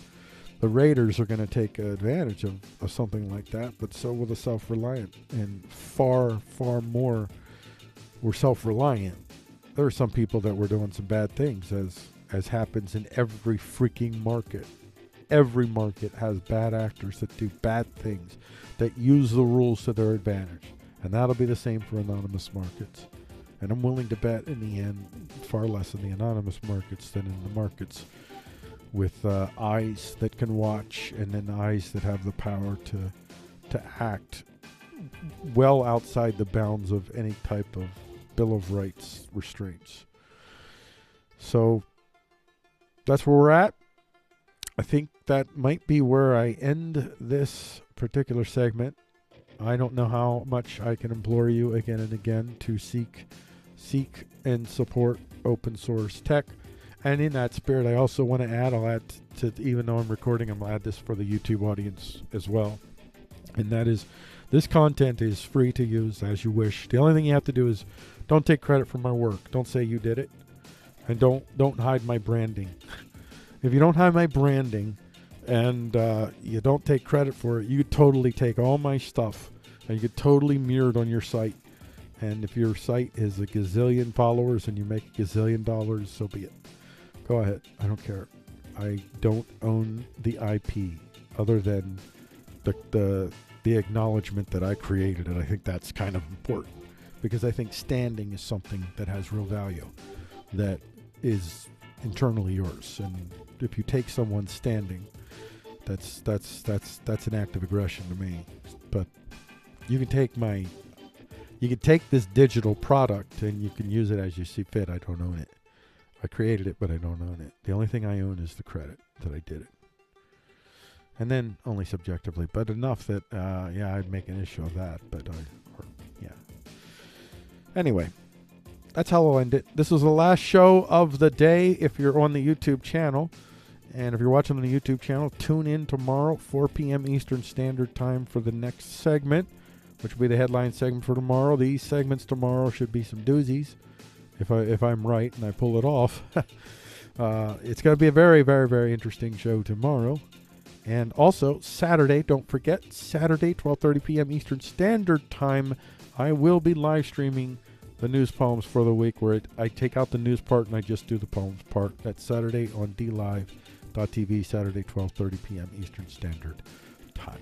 the raiders are going to take advantage of something like that, but so will the self-reliant, and far more were self-reliant. There are some people that were doing some bad things, as happens in every freaking market. Every market has bad actors that do bad things, that use the rules to their advantage. And that'll be the same for anonymous markets. And I'm willing to bet in the end far less in the anonymous markets than in the markets with eyes that can watch and then eyes that have the power to act well outside the bounds of any type of Bill of Rights restraints. So that's where we're at. I think that might be where I end this particular segment. I don't know how much I can implore you again and again to seek and support open source tech. And in that spirit, I also want to add, I'll add to, even though I'm recording, I'll add this for the YouTube audience as well. And that is, this content is free to use as you wish. The only thing you have to do is don't take credit for my work. Don't say you did it. And don't hide my branding. If you don't hide my branding and you don't take credit for it, you could totally take all my stuff and you could totally mirror it on your site. And if your site has a gazillion followers and you make a gazillion dollars, so be it. Go ahead. I don't care. I don't own the IP other than the acknowledgement that I created it. I think that's kind of important because I think standing is something that has real value that is internally yours. And if you take someone's standing, that's an act of aggression to me. But you can take this digital product and you can use it as you see fit. I don't own it. I created it, but I don't own it. The only thing I own is the credit that I did it. And then only subjectively, but enough that, I'd make an issue of that. But yeah. Anyway, that's how I'll end it. This is the last show of the day if you're on the YouTube channel. And if you're watching on the YouTube channel, tune in tomorrow, 4 p.m. Eastern Standard Time for the next segment, which will be the headline segment for tomorrow. These segments tomorrow should be some doozies, if I'm right and I pull it off. It's going to be a very, very, very interesting show tomorrow. And also, Saturday, don't forget, Saturday, 12:30 p.m. Eastern Standard Time, I will be live streaming the news poems for the week, where I take out the news part and I just do the poems part. That's Saturday on DLive.tv, Saturday, 12:30 p.m. Eastern Standard Time.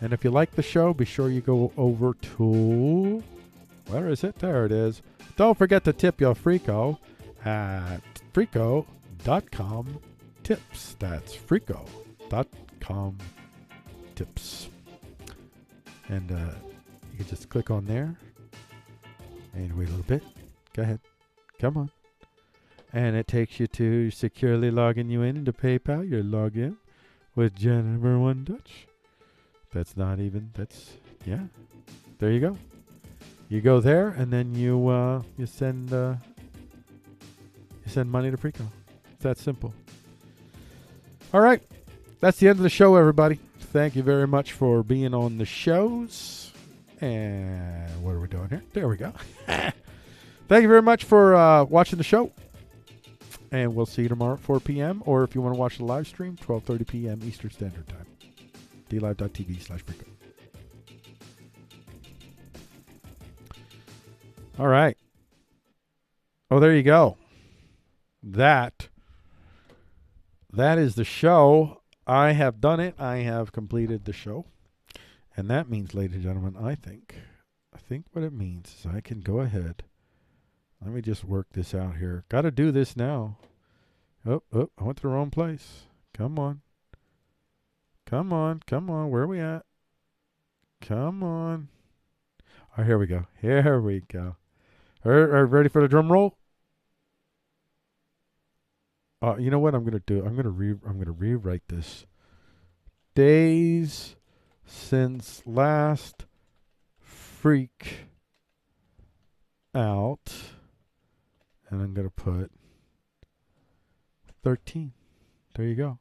And if you like the show, be sure you go over to, where is it? There it is. Don't forget to tip your Frico at Frico.com tips. That's Frico.com tips. And you can just click on there and wait a little bit. Go ahead. Come on. And it takes you to securely logging you in into PayPal. You're logged in with Jennifer One Dutch. That's not even, that's, yeah. There you go. You go there and then you send money to Preco. It's that simple. All right. That's the end of the show, everybody. Thank you very much for being on the shows. And what are we doing here? There we go. Thank you very much for watching the show. And we'll see you tomorrow at 4 p.m. Or if you want to watch the live stream, 12:30 p.m. Eastern Standard Time. DLive.tv/Preco. All right. Oh, there you go. That is the show. I have done it. I have completed the show. And that means, ladies and gentlemen, I think what it means is I can go ahead. Let me just work this out here. Got to do this now. Oh, I went to the wrong place. Come on. Come on. Come on. Where are we at? Come on. Oh, here we go. Here we go. Are you ready for the drum roll? You know what I'm going to do? I'm going to rewrite this. Days since last freak out. And I'm going to put 13. There you go.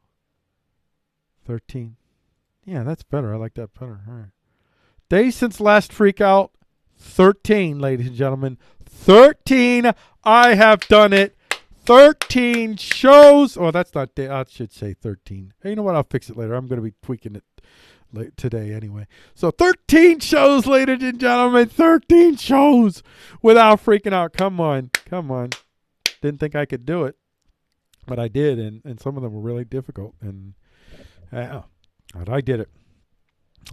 13. Yeah, that's better. I like that better. All right. Days since last freak out. 13, ladies and gentlemen. 13. I have done it. 13 shows. Oh, that's not day. I should say 13. Hey, you know what? I'll fix it later. I'm going to be tweaking it today anyway. So 13 shows, ladies and gentlemen. 13 shows without freaking out. Come on. Come on. Didn't think I could do it, but I did, and some of them were really difficult. And but I did it.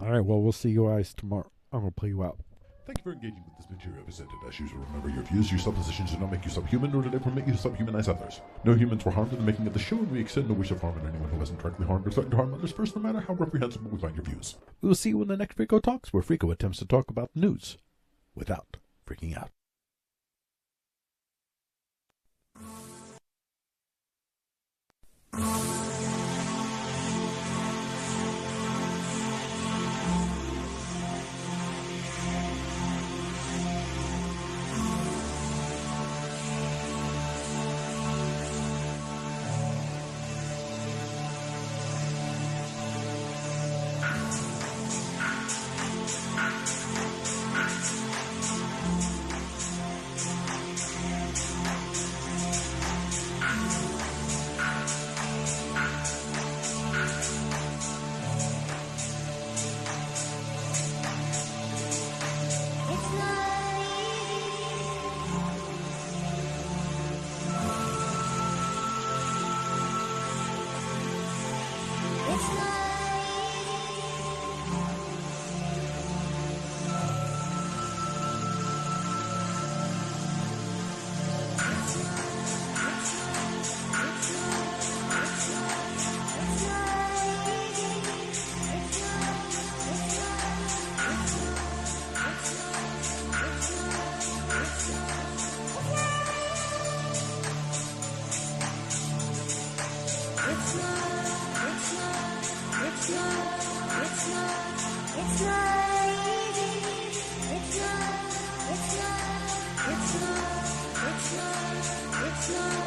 All right. Well, we'll see you guys tomorrow. I'm going to play you out. Thank you for engaging with this material presented. As usual, remember your views, your suppositions do not make you subhuman, nor do they permit you to subhumanize others. No humans were harmed in the making of the show, and we extend no wish of harm in anyone who hasn't directly harmed or threatened to harm others first, no matter how reprehensible we find your views. We will see you in the next Frico Talks, where Frico attempts to talk about news without freaking out. not